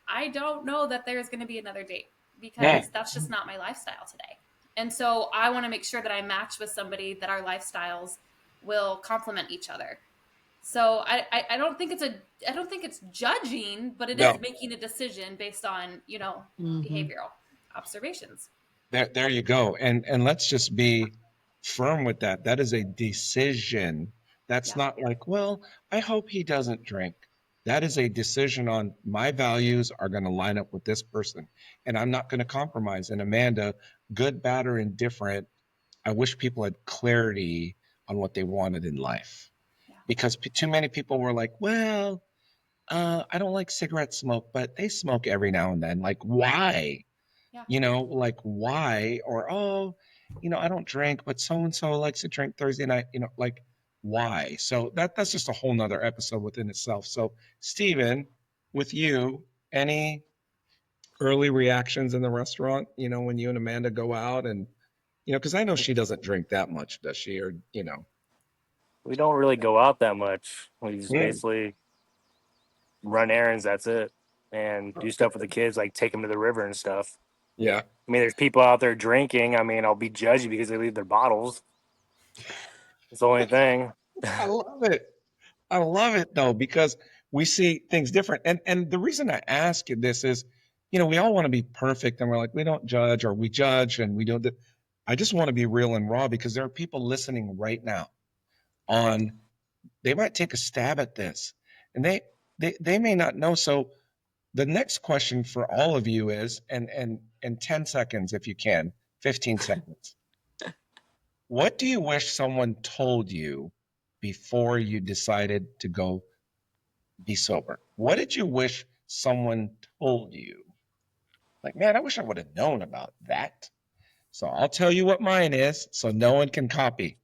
I don't know that there's going to be another date Yeah. because that's just not my lifestyle today. And so I want to make sure that I match with somebody that our lifestyles will complement each other. So I don't think it's judging, but it is No. making a decision based on, Mm-hmm. behavioral observations. There you go. And let's just be firm with that. That is a decision. That's Yeah. not like, well, I hope he doesn't drink. That is a decision on my values are going to line up with this person. And I'm not going to compromise. And Amanda, good, bad, or indifferent, I wish people had clarity on what they wanted in life. Yeah. Because too many people were like, well, I don't like cigarette smoke, but they smoke every now and then. Like, why? Yeah. Like why? Or, oh, I don't drink, but so and so likes to drink Thursday night, like why? So that's just a whole nother episode within itself. So, Stephen, with you, any early reactions in the restaurant, when you and Amanda go out and, because I know she doesn't drink that much, does she? Or. We don't really go out that much. We just Mm, basically run errands. That's it, and do stuff with the kids, like take them to the river and stuff. yeah. I mean, there's people out there drinking. I mean, I'll be judgy because they leave their bottles. It's the only thing. I love it. I love it though, because we see things different. And the reason I ask you this is, we all want to be perfect and we're like, we don't judge or we judge and we don't. I just want to be real and raw because there are people listening right now on, they might take a stab at this and they may not know. So the next question for all of you is, and 10 seconds if you can, 15 seconds. What do you wish someone told you before you decided to go be sober? What did you wish someone told you? Like, man, I wish I would have known about that. So I'll tell you what mine is so no one can copy.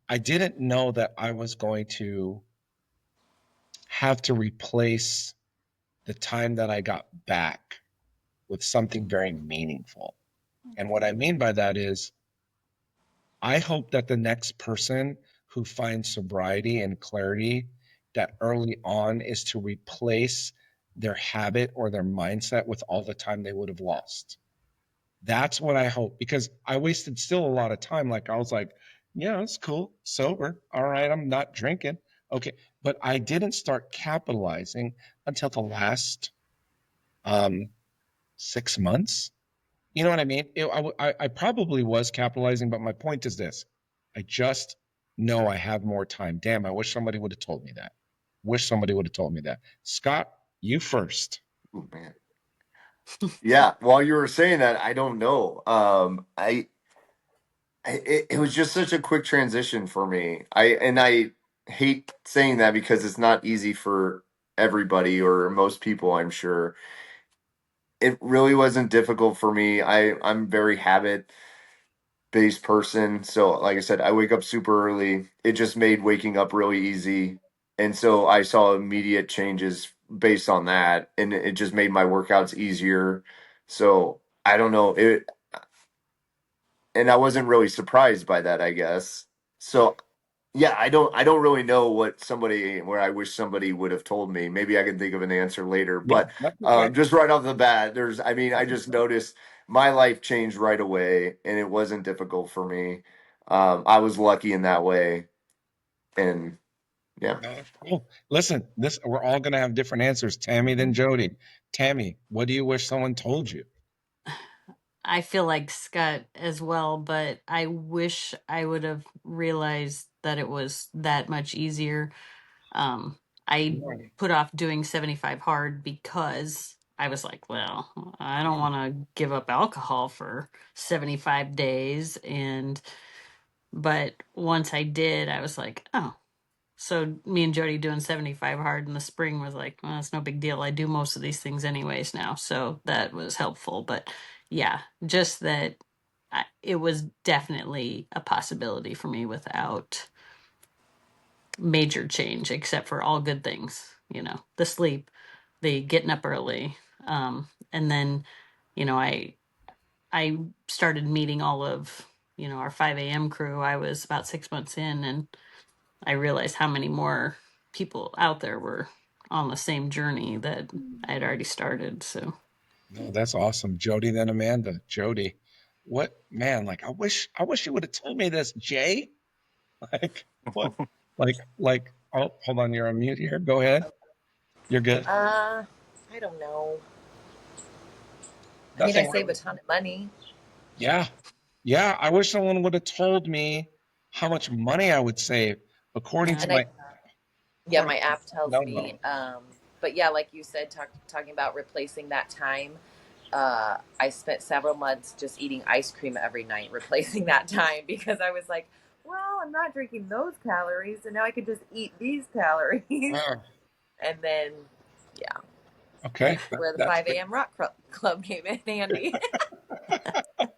I didn't know that I was going to have to replace the time that I got back with something very meaningful. And what I mean by that is, I hope that the next person who finds sobriety and clarity, that early on is to replace their habit or their mindset with all the time they would have lost. That's what I hope, because I wasted still a lot of time. Like I was like, yeah, it's cool, sober. All right, I'm not drinking. Okay. But I didn't start capitalizing until the last 6 months. You know what I mean? I probably was capitalizing, but my point is this. I just know I have more time. Damn, I wish somebody would have told me that. Wish somebody would have told me that. Scott, you first. Oh, man. Yeah, while you were saying that, I don't know. It was just such a quick transition for me. I hate saying that because it's not easy for everybody or most people, I'm sure. It really wasn't difficult for me. I'm very habit based person. So like I said, I wake up super early. It just made waking up really easy. And so I saw immediate changes based on that. And it just made my workouts easier. So I don't know. And I wasn't really surprised by that, I guess. So yeah, I don't really know what somebody where I wish somebody would have told me. Maybe I can think of an answer later. Yeah, But that's okay. just right off the bat, I just noticed my life changed right away, and it wasn't difficult for me. I was lucky in that way, and yeah. Cool. Listen, we're all gonna have different answers. Tammy then Jody. Tammy, what do you wish someone told you? I feel like Scott as well, but I wish I would have realized that it was that much easier. Um, I Right. put off doing 75 hard because I was like, well, I don't want to give up alcohol for 75 days. But once I did, I was like, oh. So me and Jody doing 75 hard in the spring was like, well, it's no big deal. I do most of these things anyways now. So that was helpful. But yeah, just that it was definitely a possibility for me without major change, except for all good things, the sleep, the getting up early. And then, I started meeting all of, our 5 a.m. crew. I was about 6 months in, and I realized how many more people out there were on the same journey that I had already started. So No, that's awesome. Jody, then Amanda. Jody, what man? Like, I wish you would have told me this, Jay. Like, what? Like. Oh, hold on, you're on mute here. Go ahead. You're good. I don't know. I mean, I Nothing save really. a ton of money. Yeah, yeah. I wish someone would have told me how much money I would save according yeah. to And I, my. yeah, According, my app tells no, me. no. But yeah, like you said, talking about replacing that time. I spent several months just eating ice cream every night, replacing that time because I was like, well, I'm not drinking those calories, and now I can just eat these calories. Ah, And then, yeah, okay, where the that's 5 a.m. rock club came in handy.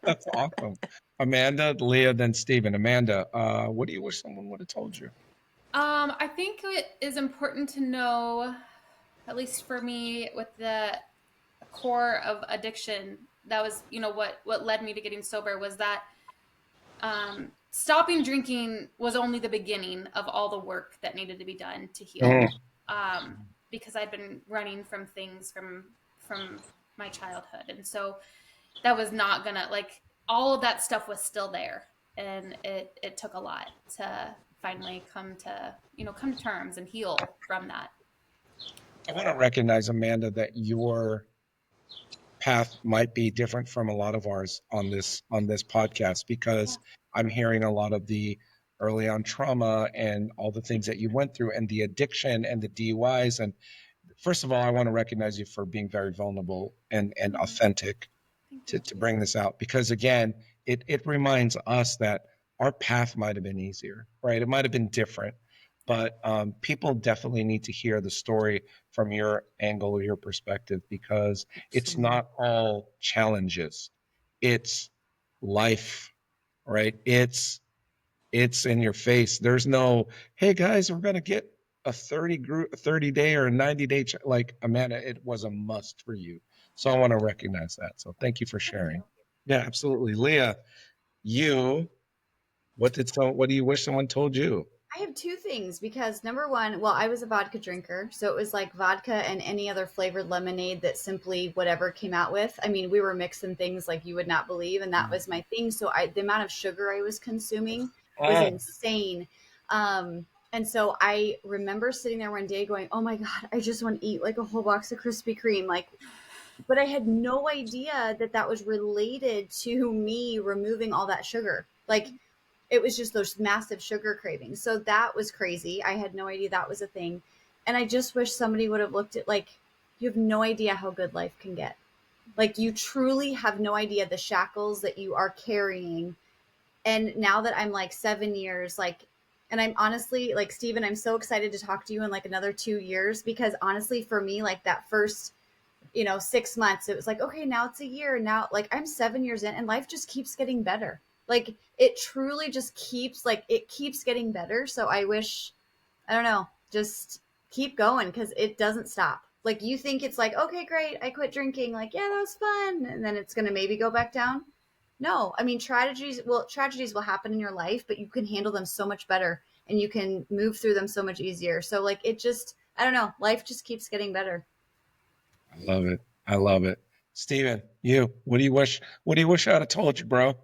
that's awesome. Amanda, Leah, then Stephen. Amanda, what do you wish someone would have told you? I think it is important to know, at least for me, with the core of addiction, that was, what led me to getting sober was that stopping drinking was only the beginning of all the work that needed to be done to heal. Mm, Because I'd been running from things from my childhood, and so that was not gonna, like, all of that stuff was still there, and it took a lot to finally come to terms and heal from that. I want to recognize, Amanda, that your path might be different from a lot of ours on this podcast Yeah. because I'm hearing a lot of the early on trauma and all the things that you went through and the addiction and the DUIs. And first of all, I want to recognize you for being very vulnerable and authentic Thank to you. bring this out because again, it reminds us that our path might have been easier, right? It might have been different, but people definitely need to hear the story from your angle or your perspective because it's Absolutely. not all challenges. It's life, right? It's in your face. There's no, hey guys, we're gonna get a 30 day or a 90-day like Amanda, it was a must for you. So I want to recognize that. So thank you for Thank sharing. you. Yeah, absolutely. Leah, you what do you wish someone told you? I have two things because number one, well, I was a vodka drinker, so it was like vodka and any other flavored lemonade that simply whatever came out with. I mean, we were mixing things like you would not believe, and that was my thing. So the amount of sugar I was consuming was Oh, insane. And so I remember sitting there one day going, "Oh my God, I just want to eat like a whole box of Krispy Kreme." Like, but I had no idea that that was related to me removing all that sugar. Like, it was just those massive sugar cravings. So that was crazy. I had no idea that was a thing. And I just wish somebody would have looked at, like, you have no idea how good life can get. Like, you truly have no idea the shackles that you are carrying. And now that I'm like 7 years, like, and I'm honestly like, Steven, I'm so excited to talk to you in like another 2 years because honestly, for me, like that first 6 months, it was like, okay, now it's a year. Now, like, I'm 7 years in and life just keeps getting better. Like, it truly just keeps, like, it keeps getting better. So I wish, I don't know, just keep going because it doesn't stop. Like, you think it's like, okay, great, I quit drinking. Like, yeah, that was fun. And then it's going to maybe go back down. No, I mean, tragedies will happen in your life, but you can handle them so much better and you can move through them so much easier. So, like, it just, I don't know, life just keeps getting better. I love it. I love it. Steven, you, what do you wish I'd have told you, bro?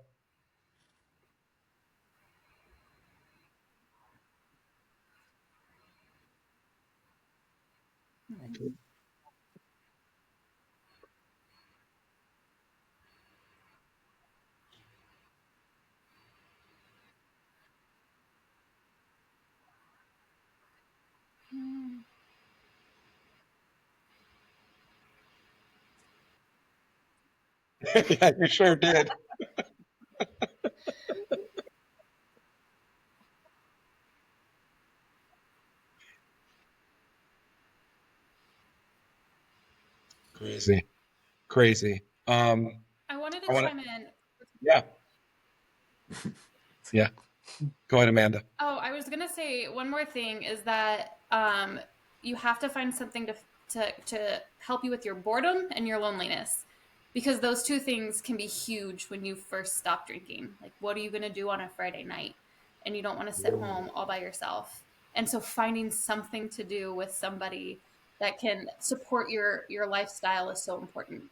Yeah, you sure did. Crazy. Crazy. I wanted I to want to chime in. yeah. Yeah. Go ahead, Amanda. Oh, I was gonna say one more thing is that you have to find something to help you with your boredom and your loneliness, because those two things can be huge when you first stop drinking. Like, what are you gonna do on a Friday night, and you don't want to sit home all by yourself? And so finding something to do with somebody that can support your lifestyle is so important.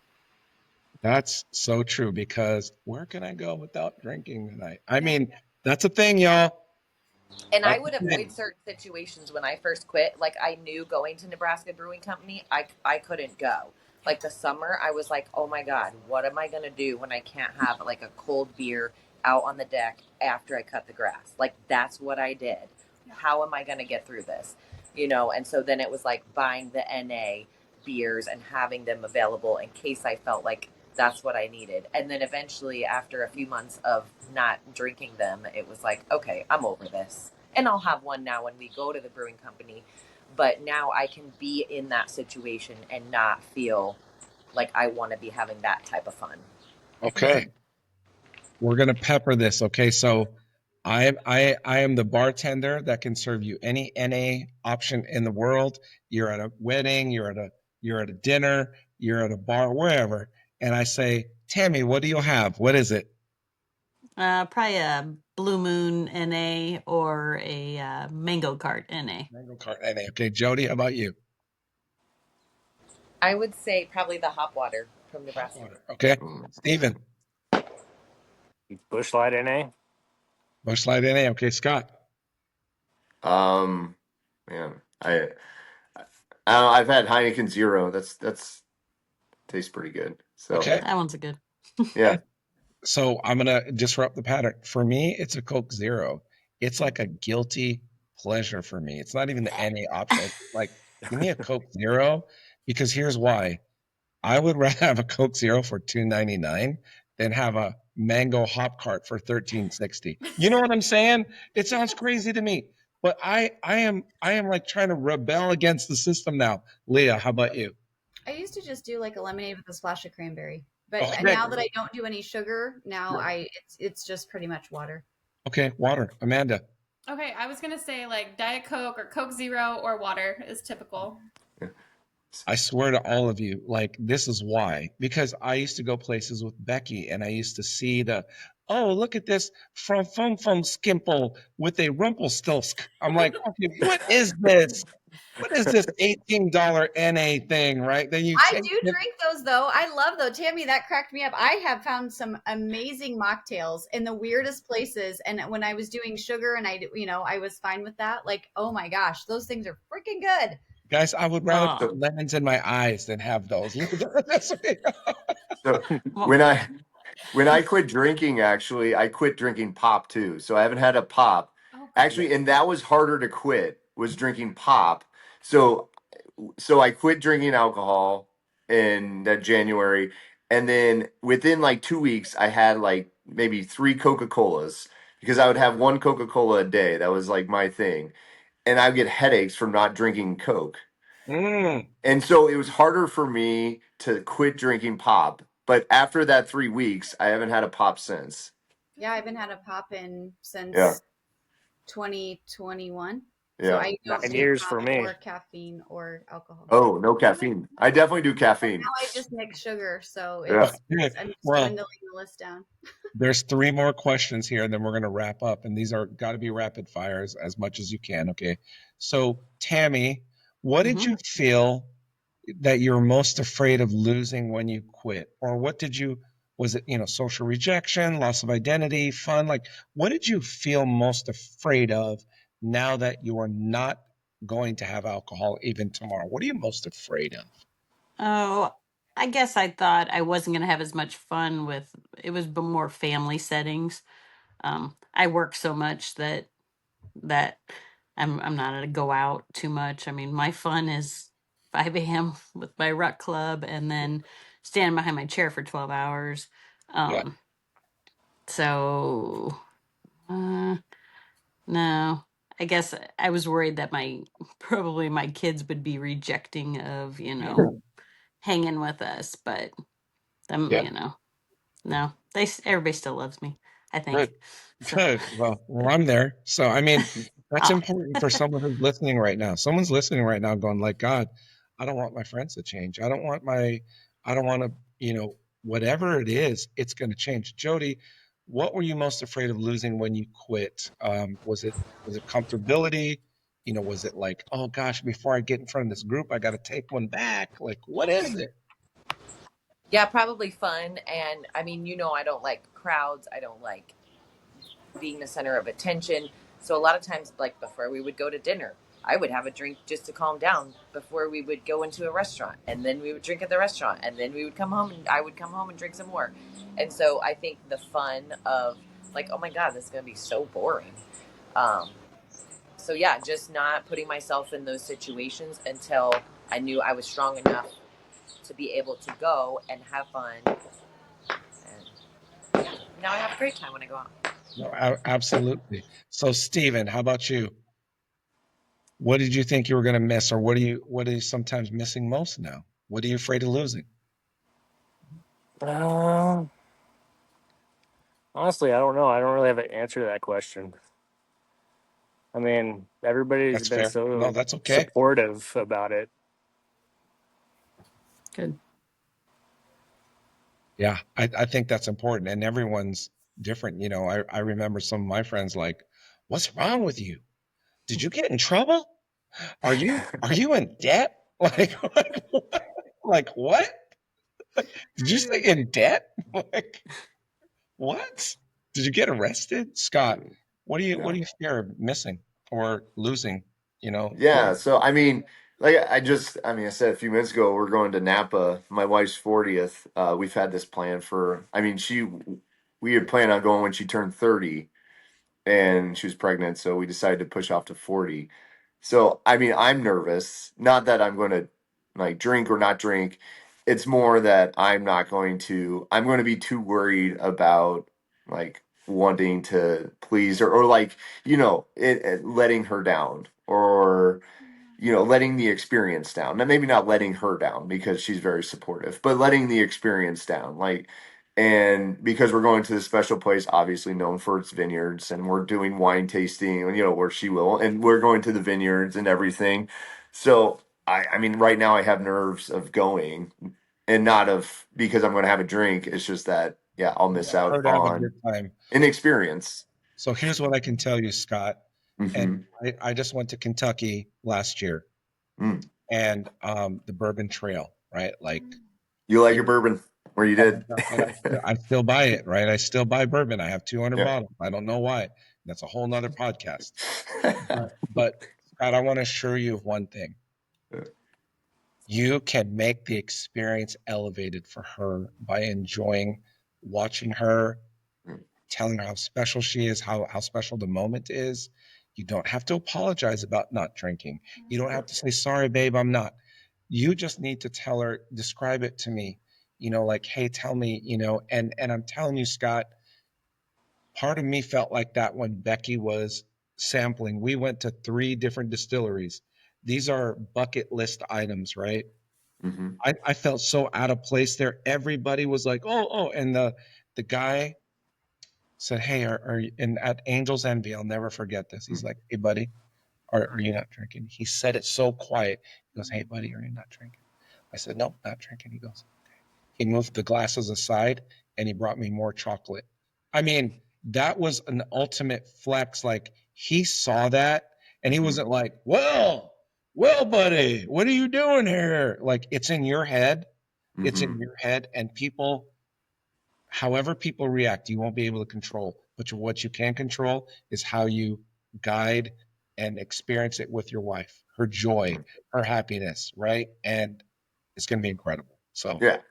That's so true, because where can I go without drinking tonight? I mean, that's a thing, y'all. And I That's would a avoid thing. certain situations when I first quit. Like I knew going to Nebraska Brewing Company, I couldn't go. Like the summer, I was like, oh my God, what am I going to do when I can't have like a cold beer out on the deck after I cut the grass? Like that's what I did. How am I going to get through this? You know, and so then it was like buying the NA beers and having them available in case I felt like that's what I needed. And then eventually, after a few months of not drinking them, it was like, okay, I'm over this. And I'll have one now when we go to the brewing company. But now I can be in that situation and not feel like I want to be having that type of fun. Okay. We're gonna pepper this. Okay. So I am the bartender that can serve you any NA option in the world. You're at a wedding, you're at a dinner, you're at a bar, wherever. And I say, Tammy, what do you have? What is it? Probably a Blue Moon NA or a Mango Cart NA. Mango cart NA. Okay, Jody, how about you? I would say probably the hop water from Hot Nebraska. water. Okay. Steven, Bush Light NA. Busch Light NA. Okay, Scott. Man, I don't know, I've had Heineken Zero. That's tastes pretty good. So Okay. That one's a good. yeah. So I'm gonna disrupt the pattern. For me, it's a Coke Zero. It's like a guilty pleasure for me. It's not even the NA option. It's like, give me a Coke Zero, because here's why. I would rather have a Coke Zero for $2.99 than have a mango hop cart for $13.60. You know what I'm saying? It sounds crazy to me, but I am like trying to rebel against the system now. Leah, how about you? I used to just do like a lemonade with a splash of cranberry, but Okay. now that I don't do any sugar, now it's just pretty much water. Okay, water. Amanda. Okay, I was gonna say like Diet Coke or Coke Zero or water is typical. I swear to all of you, like, this is why. Because I used to go places with Becky and I used to see oh, look at this from skimple with a rumpelstilsk. I'm like, okay, what is this? What is this $18 NA thing, right? Then you I take do it. drink those though. I love those. Tammy, that cracked me up. I have found some amazing mocktails in the weirdest places. And when I was doing sugar and I was fine with that. Like, oh my gosh, those things are freaking good. Guys, I would rather Oh, put lemons in my eyes than have those. So well, when I quit drinking, actually, I quit drinking pop too. So I haven't had a pop. Oh, good. Actually, and that was harder to quit, was drinking pop. So I quit drinking alcohol in that January, and then within like 2 weeks, I had like maybe three Coca-Colas because I would have one Coca-Cola a day. That was like my thing, and I would get headaches from not drinking Coke. Mm, And so it was harder for me to quit drinking pop. But after that 3 weeks, I haven't had a pop since. Yeah, I haven't had a pop in Yeah, since 2021. So yeah. I don't Nine do years pop for me. or caffeine or alcohol. Oh, no caffeine. I definitely do caffeine. Now I just mix sugar, so Yeah. okay. I'm just Well, dwindling the list down. there's three more questions here, and then we're going to wrap up. And these are got to be rapid fires as much as you can. Okay. So, Tammy, what did hmm you feel that you're most afraid of losing when you quit? Or what did you, was it, social rejection, loss of identity, fun? Like, what did you feel most afraid of now that you are not going to have alcohol even tomorrow? What are you most afraid of? Oh, I guess I thought I wasn't going to have as much fun with it was more family settings. I work so much that I'm not gonna go out too much. I mean, my fun is 5 a.m. with my ruck club and then standing behind my chair for 12 hours. Yeah. Um, so uh, no, I guess I was worried that probably my kids would be rejecting of hanging with us, but them Yeah. no, everybody still loves me. I think Good. so. Good. Well, I'm there. So, I mean, that's Ah, important for someone who's listening right now. Someone's listening right now going like, God, I don't want my friends to change. I don't want to, whatever it is, it's going to change. Jody, what were you most afraid of losing when you quit? Was it comfortability? Was it like, oh gosh, before I get in front of this group, I got to take one back? Like, what is it? Yeah, probably fun. And I mean, I don't like crowds. I don't like being the center of attention. So a lot of times, like before we would go to dinner, I would have a drink just to calm down before we would go into a restaurant. And then we would drink at the restaurant. And then we would come home and I would come home and drink some more. And so I think the fun of like, oh my God, this is going to be so boring. So yeah, just not putting myself in those situations until I knew I was strong enough to be able to go and have fun. And yeah, now I have a great time when I go out. No, absolutely. So, Steven, how about you? What did you think you were going to miss, or what are you sometimes missing most now? What are you afraid of losing? Honestly, I don't know. I don't really have an answer to that question. I mean, everybody's That's been fair. No, so that's okay. supportive about it. Good. Yeah, I think that's important, and everyone's different. I remember some of my friends like, "What's wrong with you? Did you get in trouble? Are you in debt? Like what? Like what? Did you say in debt? Like what? Did you get arrested, Scott? What do you fear of missing or losing? Yeah, so I mean, I said a few minutes ago, we're going to Napa. My wife's 40th. We've had this plan we had planned on going when she turned 30, and she was pregnant, so we decided to push off to 40. So, I mean, I'm nervous. Not that I'm going to like drink or not drink. It's more that I'm going to be too worried about like wanting to please or like, letting her down or letting the experience down. Now, maybe not letting her down because she's very supportive, but letting the experience down. And because we're going to this special place, obviously known for its vineyards, and we're doing wine tasting, where she will, and we're going to the vineyards and everything. So, I mean, right now I have nerves of going and not of because I'm going to have a drink. It's just that, yeah, I'll I miss want out her to have a on good time. an experience. So here's what I can tell you, Scott. And Hmm. I just went to Kentucky last year, Mm. and the Bourbon Trail, right? Like, You like your bourbon? Where you oh my did? God, and I still buy it, right? I still buy bourbon. I have 200 Yeah. bottles. I don't know why. That's a whole nother podcast. But Scott, I want to assure you of one thing. You can make the experience elevated for her by enjoying watching her, telling her how special she is, how special the moment is. You don't have to apologize about not drinking. You don't have to say, sorry, babe, I'm not. You just need to tell her, describe it to me, like, hey, tell me, and I'm telling you, Scott, part of me felt like that when Becky was sampling. We went to 3 different distilleries. These are bucket list items, right? Hmm. I felt so out of place there. Everybody was like, oh, and the guy said, hey, are you, and at Angel's Envy, I'll never forget this. He's like, hey, buddy, are you not drinking? He said it so quiet. He goes, hey, buddy, are you not drinking? I said, nope, not drinking. He goes, he moved the glasses aside and he brought me more chocolate. I mean, that was an ultimate flex. Like, he saw that and he Hmm. wasn't like, well, buddy, what are you doing here? Like, it's in your head. It's Hmm. in your head, and however people react, you won't be able to control. But what you can control is how you guide and experience it with your wife, her joy, her happiness, right? And it's going to be incredible. So, Yeah.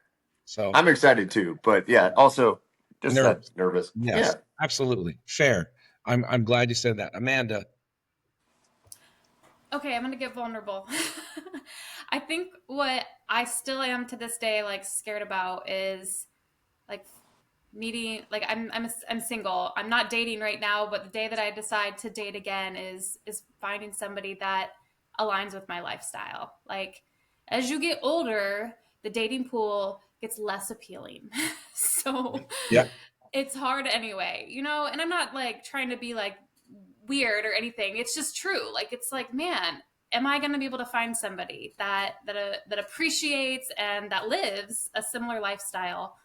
so I'm excited too, but yeah, also just that nervous. nervous. Yes, Yeah. absolutely. Fair. I'm glad you said that. Amanda, Okay, I'm gonna get vulnerable. I think what I still am to this day, like scared about, is like meeting. Like I'm single. I'm not dating right now, but the day that I decide to date again is finding somebody that aligns with my lifestyle. Like as you get older, the dating pool gets less appealing. So yeah, it's hard anyway, and I'm not like trying to be like weird or anything. It's just true. Like it's like, man, am I going to be able to find somebody that appreciates and that lives a similar lifestyle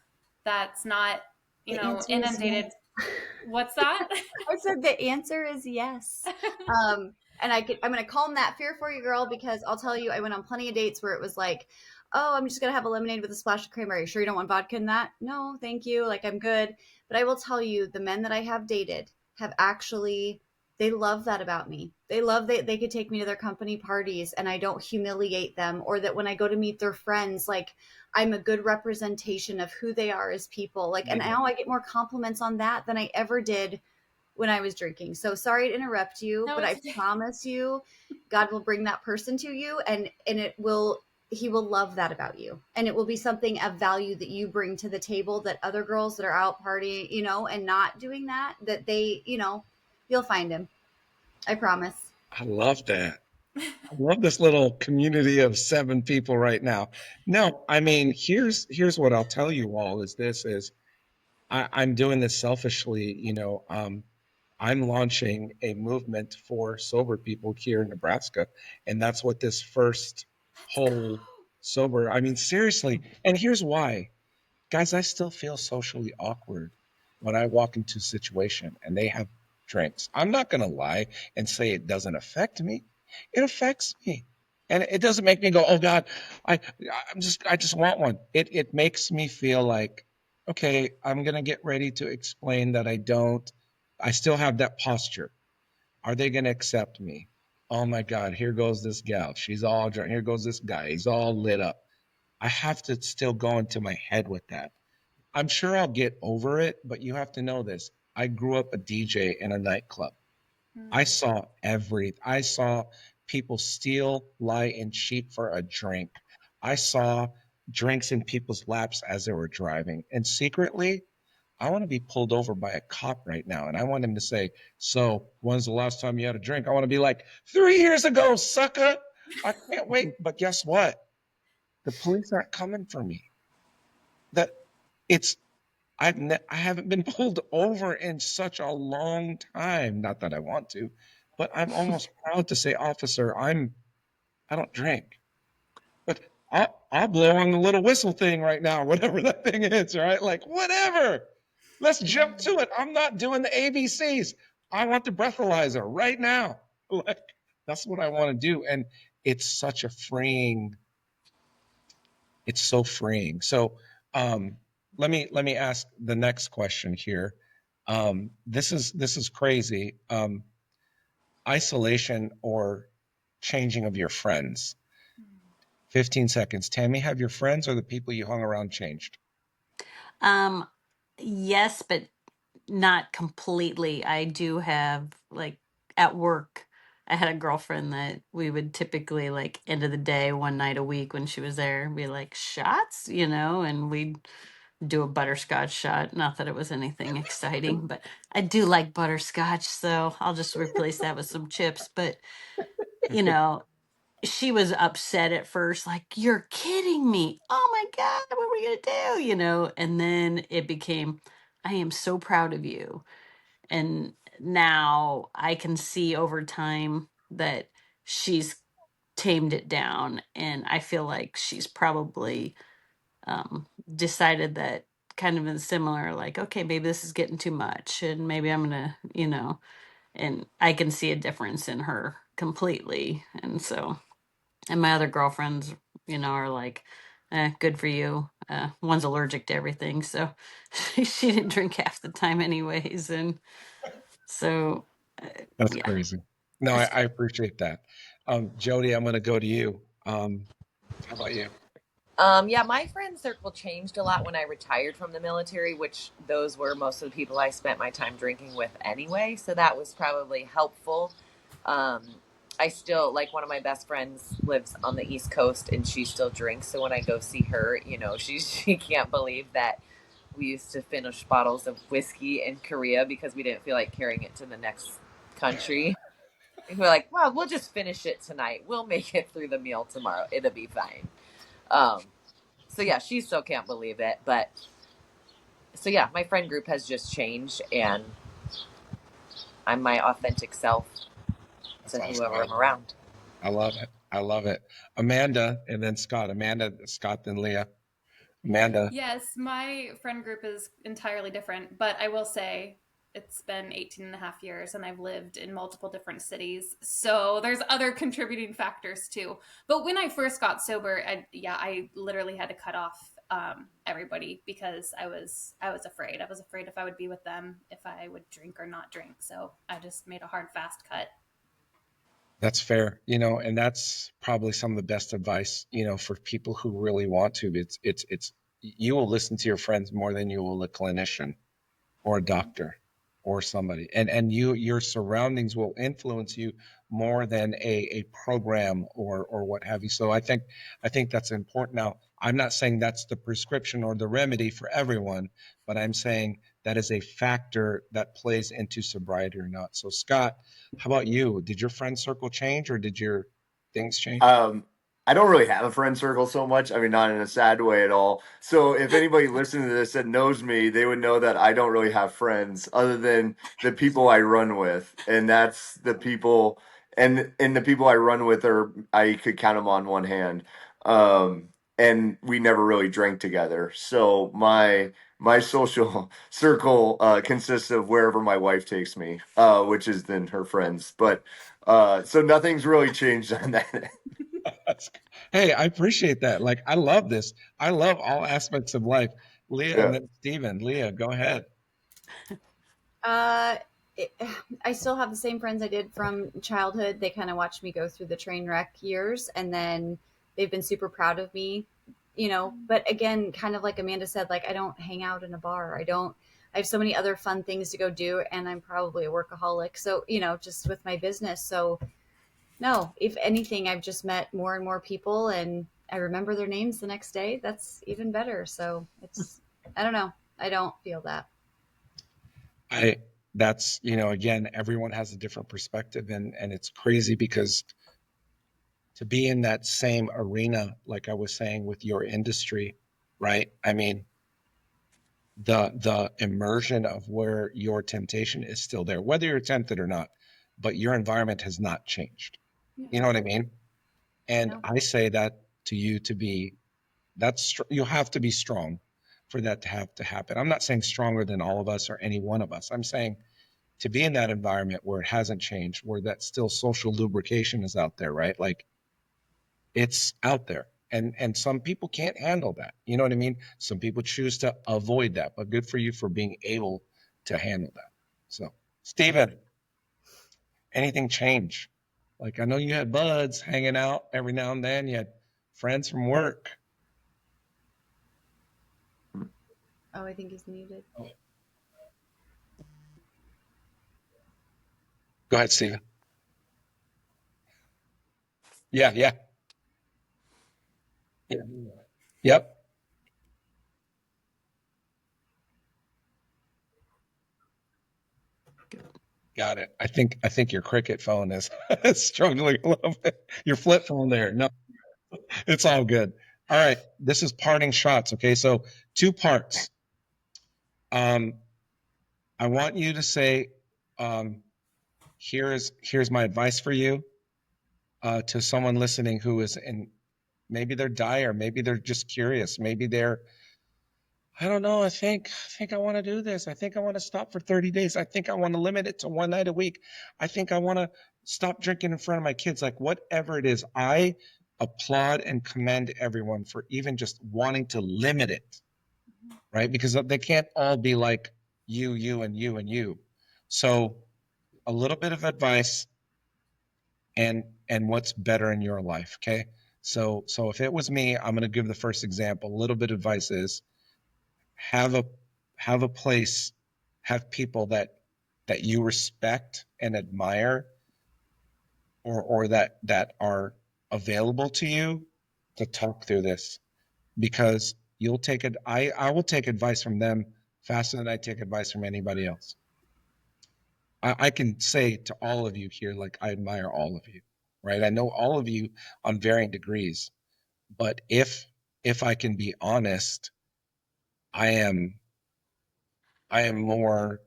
that's not, The answer is inundated. yes. What's that? I said the answer is yes. Um, And I'm going to calm that fear for you, girl, because I'll tell you, I went on plenty of dates where it was like, oh, I'm just going to have a lemonade with a splash of creamer. Are you sure you don't want vodka in that? No, thank you. Like, I'm good. But I will tell you, the men that I have dated have actually, they love that about me. They love that they could take me to their company parties and I don't humiliate them, or that when I go to meet their friends, like, I'm a good representation of who they are as people. Like, and now I get more compliments on that than I ever did when I was drinking. So sorry to interrupt you, No, but it's I promise you, God will bring that person to you, and he will love that about you, and it will be something of value that you bring to the table that other girls that are out partying, and not doing that, they, you'll find him. I promise. I love that. I love this little community of 7 people right now. No, I mean, here's what I'll tell you all is this is I'm doing this selfishly, I'm launching a movement for sober people here in Nebraska, and that's what this first let's go. whole sober, I mean, seriously. And here's why. Guys, I still feel socially awkward when I walk into a situation and they have drinks. I'm not going to lie and say it doesn't affect me. It affects me. And it doesn't make me go, "Oh God, I I just want one." It makes me feel like, okay, I'm going to get ready to explain that I still have that posture. Are they going to accept me? Oh my God, here goes this gal. She's all drunk. Here goes this guy. He's all lit up. I have to still go into my head with that. I'm sure I'll get over it, but you have to know this. I grew up a DJ in a nightclub. Mm. I saw people steal, lie, and cheat for a drink. I saw drinks in people's laps as they were driving. And secretly, I want to be pulled over by a cop right now. And I want him to say, "So, when's the last time you had a drink?" I want to be like, 3 years ago, sucker. I can't wait. But guess what? The police aren't coming for me. That it's I haven't been pulled over in such a long time. Not that I want to, but I'm almost proud to say, officer, I don't drink, but I'll blow on the little whistle thing right now, whatever that thing is, right? Like whatever. Let's jump to it. I'm not doing the ABCs. I want the breathalyzer right now. Like that's what I want to do, and it's such a freeing it's so freeing. So um, let me ask the next question here. This is crazy. Isolation or changing of your friends. 15 seconds. Tammy, have your friends or the people you hung around changed? Um, yes, but not completely. I do have like at work. I had a girlfriend that we would typically like end of the day, one night a week when she was there, be like shots, and we'd do a butterscotch shot. Not that it was anything exciting, but I do like butterscotch, so I'll just replace that with some chips. But you know, she was upset at first, like, "You're kidding me. Oh my God, what are we gonna do?" And then it became, "I am so proud of you." And now I can see over time that she's tamed it down. And I feel like she's probably decided that kind of in similar, like, okay, maybe this is getting too much. And maybe I'm gonna, and I can see a difference in her completely. And so and my other girlfriends, are like, good for you. One's allergic to everything, so she didn't drink half the time, anyways. And so, uh, That's yeah, crazy. No, it's I appreciate that. Jody, I'm going to go to you. How about you? Yeah, my friend circle changed a lot when I retired from the military, which those were most of the people I spent my time drinking with anyway. So that was probably helpful. Um, I still, like, one of my best friends lives on the East Coast and she still drinks. So when I go see her, she can't believe that we used to finish bottles of whiskey in Korea because we didn't feel like carrying it to the next country. And we're like, well, we'll just finish it tonight. We'll make it through the meal tomorrow. It'll be fine. Um, so yeah, she still can't believe it. But so yeah, my friend group has just changed and I'm my authentic self That's to awesome. whoever I'm around. I love it. I love it. Amanda and then Scott. Amanda, Scott, then Leah. Amanda. Yes, my friend group is entirely different, but I will say it's been 18 and a half years and I've lived in multiple different cities. So there's other contributing factors too. But when I first got sober, I literally had to cut off everybody because I was afraid. I was afraid if I would be with them, if I would drink or not drink. So I just made a hard, fast cut. That's fair, and that's probably some of the best advice, for people who really want to. It's you will listen to your friends more than you will a clinician or a doctor or somebody, and your surroundings will influence you more than a program or what have you. So I think that's important. Now, I'm not saying that's the prescription or the remedy for everyone, but I'm saying that is a factor that plays into sobriety or not. So Scott, how about you? Did your friend circle change, or did your things change? I don't really have a friend circle so much. I mean, not in a sad way at all. So if anybody listening to this that knows me, they would know that I don't really have friends other than the people I run with, and that's the people, and the people I run with are I could count them on one hand. Um, and we never really drank together. So my social circle consists of wherever my wife takes me, which is then her friends. But so nothing's really changed on that. Hey, I appreciate that. Like, I love this. I love all aspects of life. Leah and Yeah. then Steven. Leah, go ahead. Uh, it, I still have the same friends I did from childhood. They kind of watched me go through the train wreck years, and then they've been super proud of me, But again, kind of like Amanda said, like I don't hang out in a bar. I don't. I have so many other fun things to go do, and I'm probably a workaholic. So just with my business. So no, if anything, I've just met more and more people, and I remember their names the next day. That's even better. So I don't know. I don't feel that. I that's again, everyone has a different perspective, and it's crazy because to be in that same arena, like I was saying with your industry, right? I mean, the immersion of where your temptation is still there, whether you're tempted or not, but your environment has not changed. You know what I mean? And No. I say that to you to be you have to be strong for that to have to happen. I'm not saying stronger than all of us or any one of us. I'm saying to be in that environment where it hasn't changed, where that still social lubrication is out there, right? Like, it's out there. And some people can't handle that. You know what I mean? Some people choose to avoid that, but good for you for being able to handle that. So, Steven, anything change? Like, I know you had buds hanging out every now and then. You had friends from work. Oh, I think he's muted. Go ahead, Steven. Yeah, yeah. Yeah. Yep. Got it. I think your cricket phone is struggling a little bit. Your flip phone there. No, it's all good. All right. This is parting shots. Okay. So two parts. Um, I want you to say, um, here's my advice for you, to someone listening who is in, maybe they're dire, maybe they're just curious, maybe they're, I don't know, I think I want to do this. I think I want to stop for 30 days. I think I want to limit it to one night a week. I think I want to stop drinking in front of my kids. Like, whatever it is, I applaud and commend everyone for even just wanting to limit it, right? Because they can't all be like you, and you, and you. So a little bit of advice, and what's better in your life. Okay. So if it was me, I'm going to give the first example. A little bit of advice is have a have a place, have people that you respect and admire, or that are available to you to talk through this, because you'll take it. I will take advice from them faster than I take advice from anybody else. I can say to all of you here, like, I admire all of you, right? I know all of you on varying degrees, but if I can be honest, I am I am more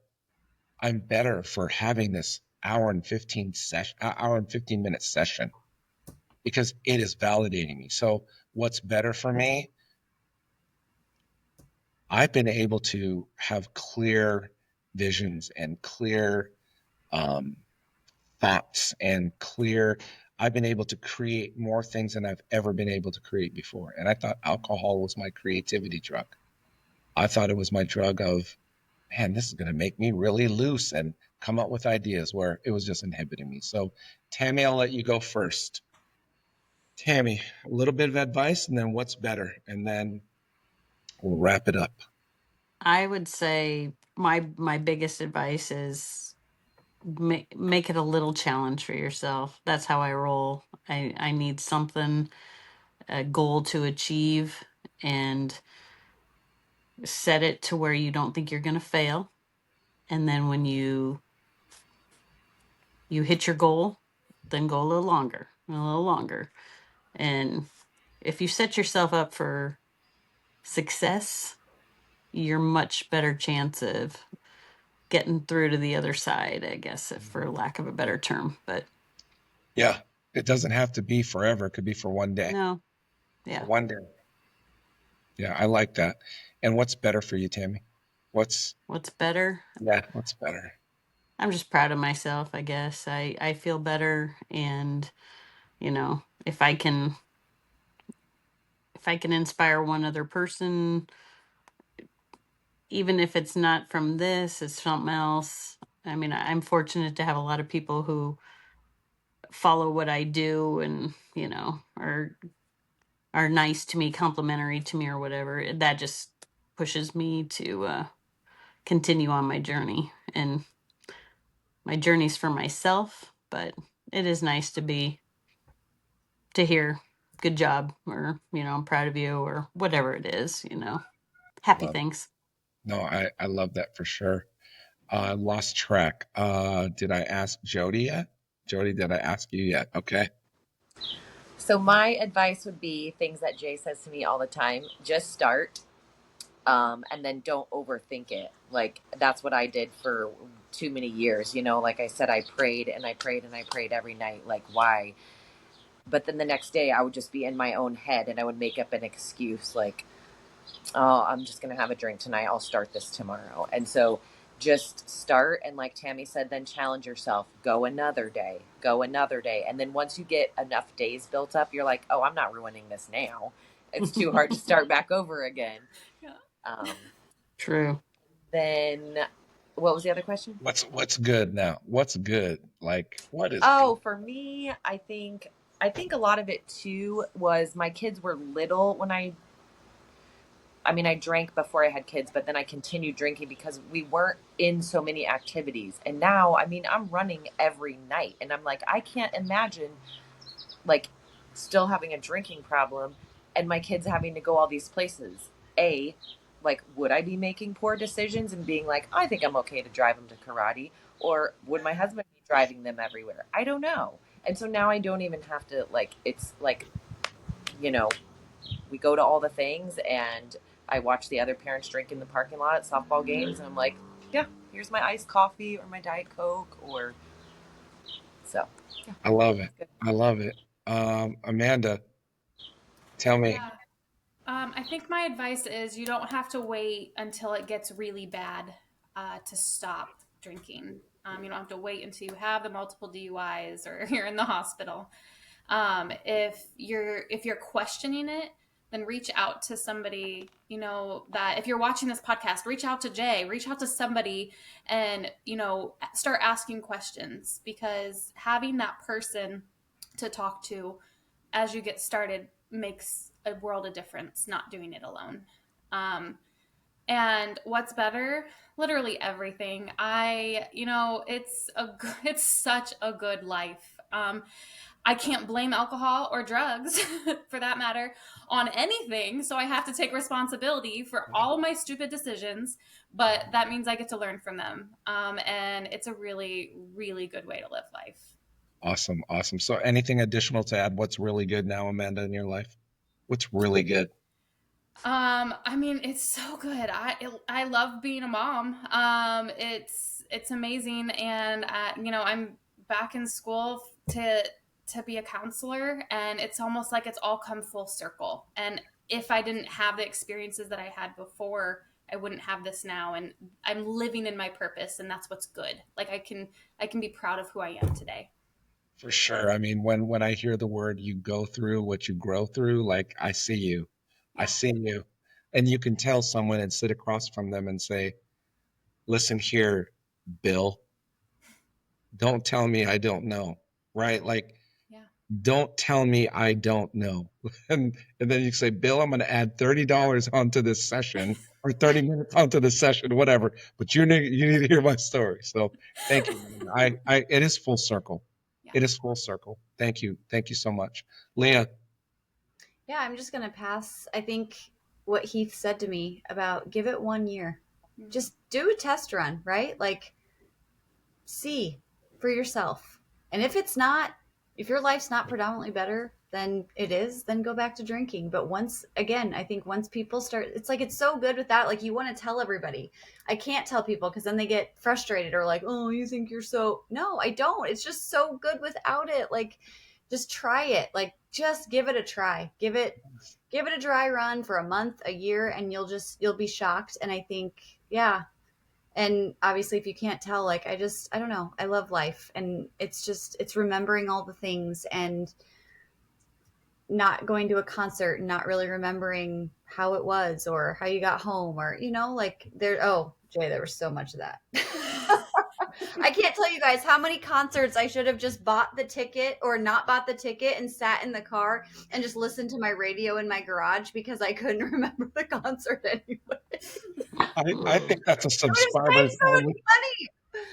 I'm better for having this hour and 15 minute session, because it is validating me. So what's better for me? I've been able to have clear visions and clear um, thoughts and clear. I've been able to create more things than I've ever been able to create before. And I thought alcohol was my creativity drug. I thought it was my drug of, man, this is going to make me really loose and come up with ideas, where it was just inhibiting me. So, Tammy, I'll let you go first. Tammy, a little bit of advice and then what's better? And then we'll wrap it up. I would say my biggest advice is make it a little challenge for yourself. That's how I roll. I need something, a goal to achieve, and set it to where you don't think you're going to fail. And then when you hit your goal, then go a little longer, a little longer. And if you set yourself up for success, you're much better chance of getting through to the other side, I guess, if for lack of a better term. But Yeah, it doesn't have to be forever. It could be for one day. no, For yeah. one day. Yeah, I like that. And what's better for you, Tammy? What's What's better? Yeah, what's better? I'm just proud of myself, I guess. I feel better, and if I can inspire one other person, even if it's not from this, it's something else. I mean, I'm fortunate to have a lot of people who follow what I do and, are nice to me, complimentary to me or whatever. That just pushes me to continue on my journey. And my journey's for myself, but it is nice to hear good job, or, I'm proud of you, or whatever it is, happy Love it. things. No, I love that for sure. Lost track. Did I ask Jody yet? Jody, did I ask you yet? Okay. So my advice would be things that Jay says to me all the time. Just start, and then don't overthink it. Like that's what I did for too many years. Like I said, I prayed and I prayed and I prayed every night. Like why? But then the next day I would just be in my own head and I would make up an excuse like, oh, I'm just going to have a drink tonight. I'll start this tomorrow. And so just start. And like Tammy said, then challenge yourself. Go another day. Go another day. And then once you get enough days built up, you're like, oh, I'm not ruining this now. It's too hard to start back over again. Yeah. True. Then what was the other question? What's good now? What's good? Like what is Oh, good? for me, I think a lot of it too was my kids were little when I mean, I drank before I had kids, but then I continued drinking because we weren't in so many activities. And now, I mean, I'm running every night and I'm like, I can't imagine like still having a drinking problem and my kids having to go all these places. Like, would I be making poor decisions and being like, I think I'm okay to drive them to karate? Or would my husband be driving them everywhere? I don't know. And so now I don't even have to, like, it's like, you know, we go to all the things and I watch the other parents drink in the parking lot at softball games and I'm like, yeah, here's my iced coffee or my Diet Coke or so. Yeah. I love it. Good. I love it. Amanda, tell me. Yeah. I think my advice is you don't have to wait until it gets really bad to stop drinking. You don't have to wait until you have the multiple DUIs or you're in the hospital. If you're questioning it, then reach out to somebody. That if you're watching this podcast, reach out to Jay, reach out to somebody, and start asking questions, because having that person to talk to as you get started makes a world of difference, not doing it alone. And what's better? Literally everything. It's such a good life. I can't blame alcohol or drugs for that matter on anything. So I have to take responsibility for all my stupid decisions, but that means I get to learn from them. And it's a really, really good way to live life. Awesome, awesome. So anything additional to add? What's really good now, Amanda, in your life? What's really good? I mean, it's so good. I love being a mom. It's amazing, and I'm back in school to be a counselor, and it's almost like it's all come full circle. And if I didn't have the experiences that I had before, I wouldn't have this now. And I'm living in my purpose, and that's what's good. Like I can be proud of who I am today. For sure. I mean, when I hear the word you go through what you grow through, like I see you. I Yeah. see you. And you can tell someone and sit across from them and say, listen here, Bill, don't tell me I don't know. Right? Like, Yeah. don't tell me I don't know. And then you say, Bill, I'm going to add $30 onto this session or 30 minutes onto the session, whatever. But you need to hear my story. So thank you. It is full circle. Yeah. It is full circle. Thank you. Thank you so much. Leah. Yeah, I'm just going to pass. I think what Heath said to me about give it 1 year. Just do a test run, right? Like, see for yourself. And if your life's not predominantly better than it is, then go back to drinking. But I think once people start, it's so good with that. Like, you want to tell everybody. I can't tell people because then they get frustrated or like, oh, you think you're so. No, I don't. It's just so good without it. Like, just try it. Like, just give it a try. Give it a dry run for a month, a year, and you'll be shocked. And I think, yeah. And obviously, if you can't tell, like, I don't know. I love life. And it's remembering all the things and not going to a concert and not really remembering how it was or how you got home or, like Jay, there was so much of that. I can't tell you guys how many concerts I should have just bought the ticket or not bought the ticket and sat in the car and just listened to my radio in my garage because I couldn't remember the concert anyway. I think that's a subscribers so much only. money.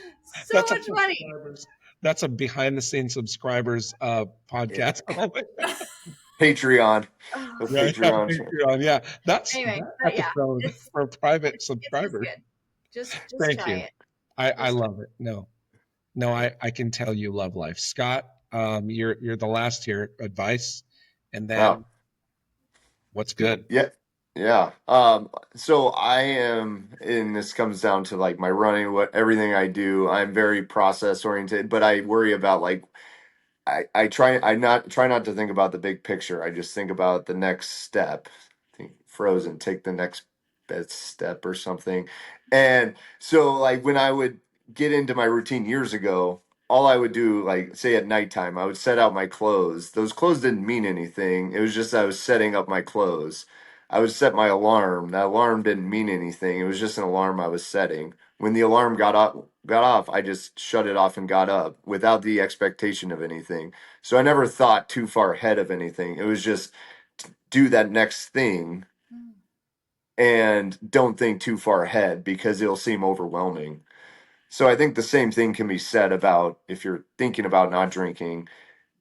So much money. That's a behind the scenes subscribers podcast. Patreon. Oh. Yeah, Patreon. yeah. That's Anyway, that yeah, episode for private subscribers. Just Thank try you. it. I love it. No, I can tell you love life. Scott, you're the last here. Advice, and then what's good? Yeah. Yeah. So I am, and this comes down to like my running, everything I do, I'm very process oriented, but I worry about like, I try not to think about the big picture. I just think about the next step. Think Frozen, take the next best step or something. And so like when I would get into my routine years ago, all I would do, like say at nighttime, I would set out my clothes. Those clothes didn't mean anything. It was just I was setting up my clothes. I would set my alarm. That alarm didn't mean anything. It was just an alarm I was setting. When the alarm got off, I just shut it off and got up without the expectation of anything. So I never thought too far ahead of anything. It was just do that next thing and don't think too far ahead because it'll seem overwhelming. So I think the same thing can be said about if you're thinking about not drinking,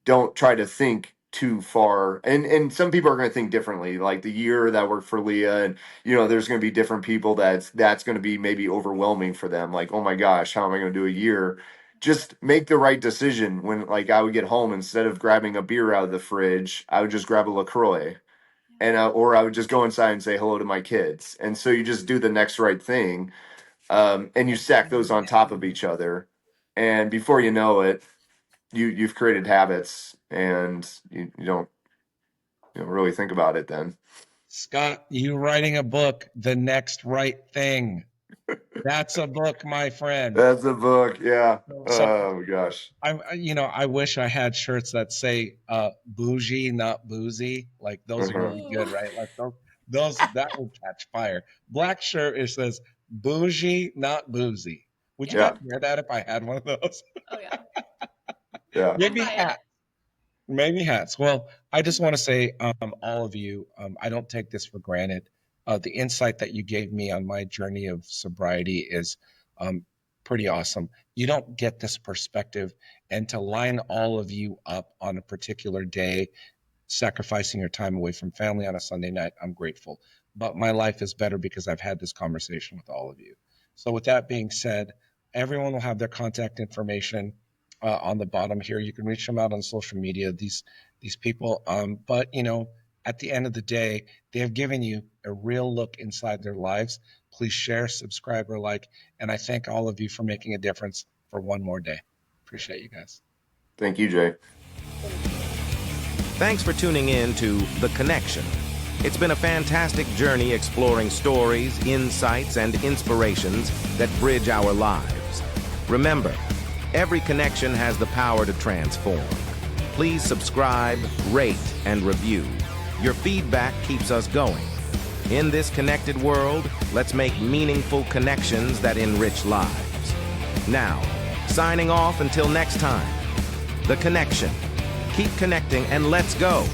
don't try to think too far. And some people are going to think differently, like the year that worked for Leah, and there's going to be different people that's going to be maybe overwhelming for them, like, oh my gosh, how am I going to do a year? Just make the right decision. When like I would get home, instead of grabbing a beer out of the fridge, I would just grab a LaCroix, and or I would just go inside and say hello to my kids. And so you just do the next right thing, and you stack those on top of each other, and before you know it, you've created habits, and you don't really think about it then. Scott, you writing a book, The Next Right Thing. That's a book, my friend. That's a book, yeah. So, oh gosh. I wish I had shirts that say bougie, not boozy. Like those are gonna be good, right? Like those that will catch fire. Black shirt, it says bougie, not boozy. Would you guys wear that if I had one of those? Oh yeah. Yeah. Maybe hats. Well, I just want to say, all of you, I don't take this for granted. The insight that you gave me on my journey of sobriety is pretty awesome. You don't get this perspective, and to line all of you up on a particular day, sacrificing your time away from family on a Sunday night, I'm grateful. But my life is better because I've had this conversation with all of you. So with that being said, everyone will have their contact information on the bottom here. You can reach them out on social media, these people. But at the end of the day, they have given you a real look inside their lives. Please share, subscribe, or like. And I thank all of you for making a difference for one more day. Appreciate you guys. Thank you, Jay. Thanks for tuning in to The Connection. It's been a fantastic journey exploring stories, insights, and inspirations that bridge our lives. Remember, every connection has the power to transform. Please subscribe, rate, and review. Your feedback keeps us going. In this connected world, let's make meaningful connections that enrich lives. Now, signing off until next time. The Connection. Keep connecting and let's go.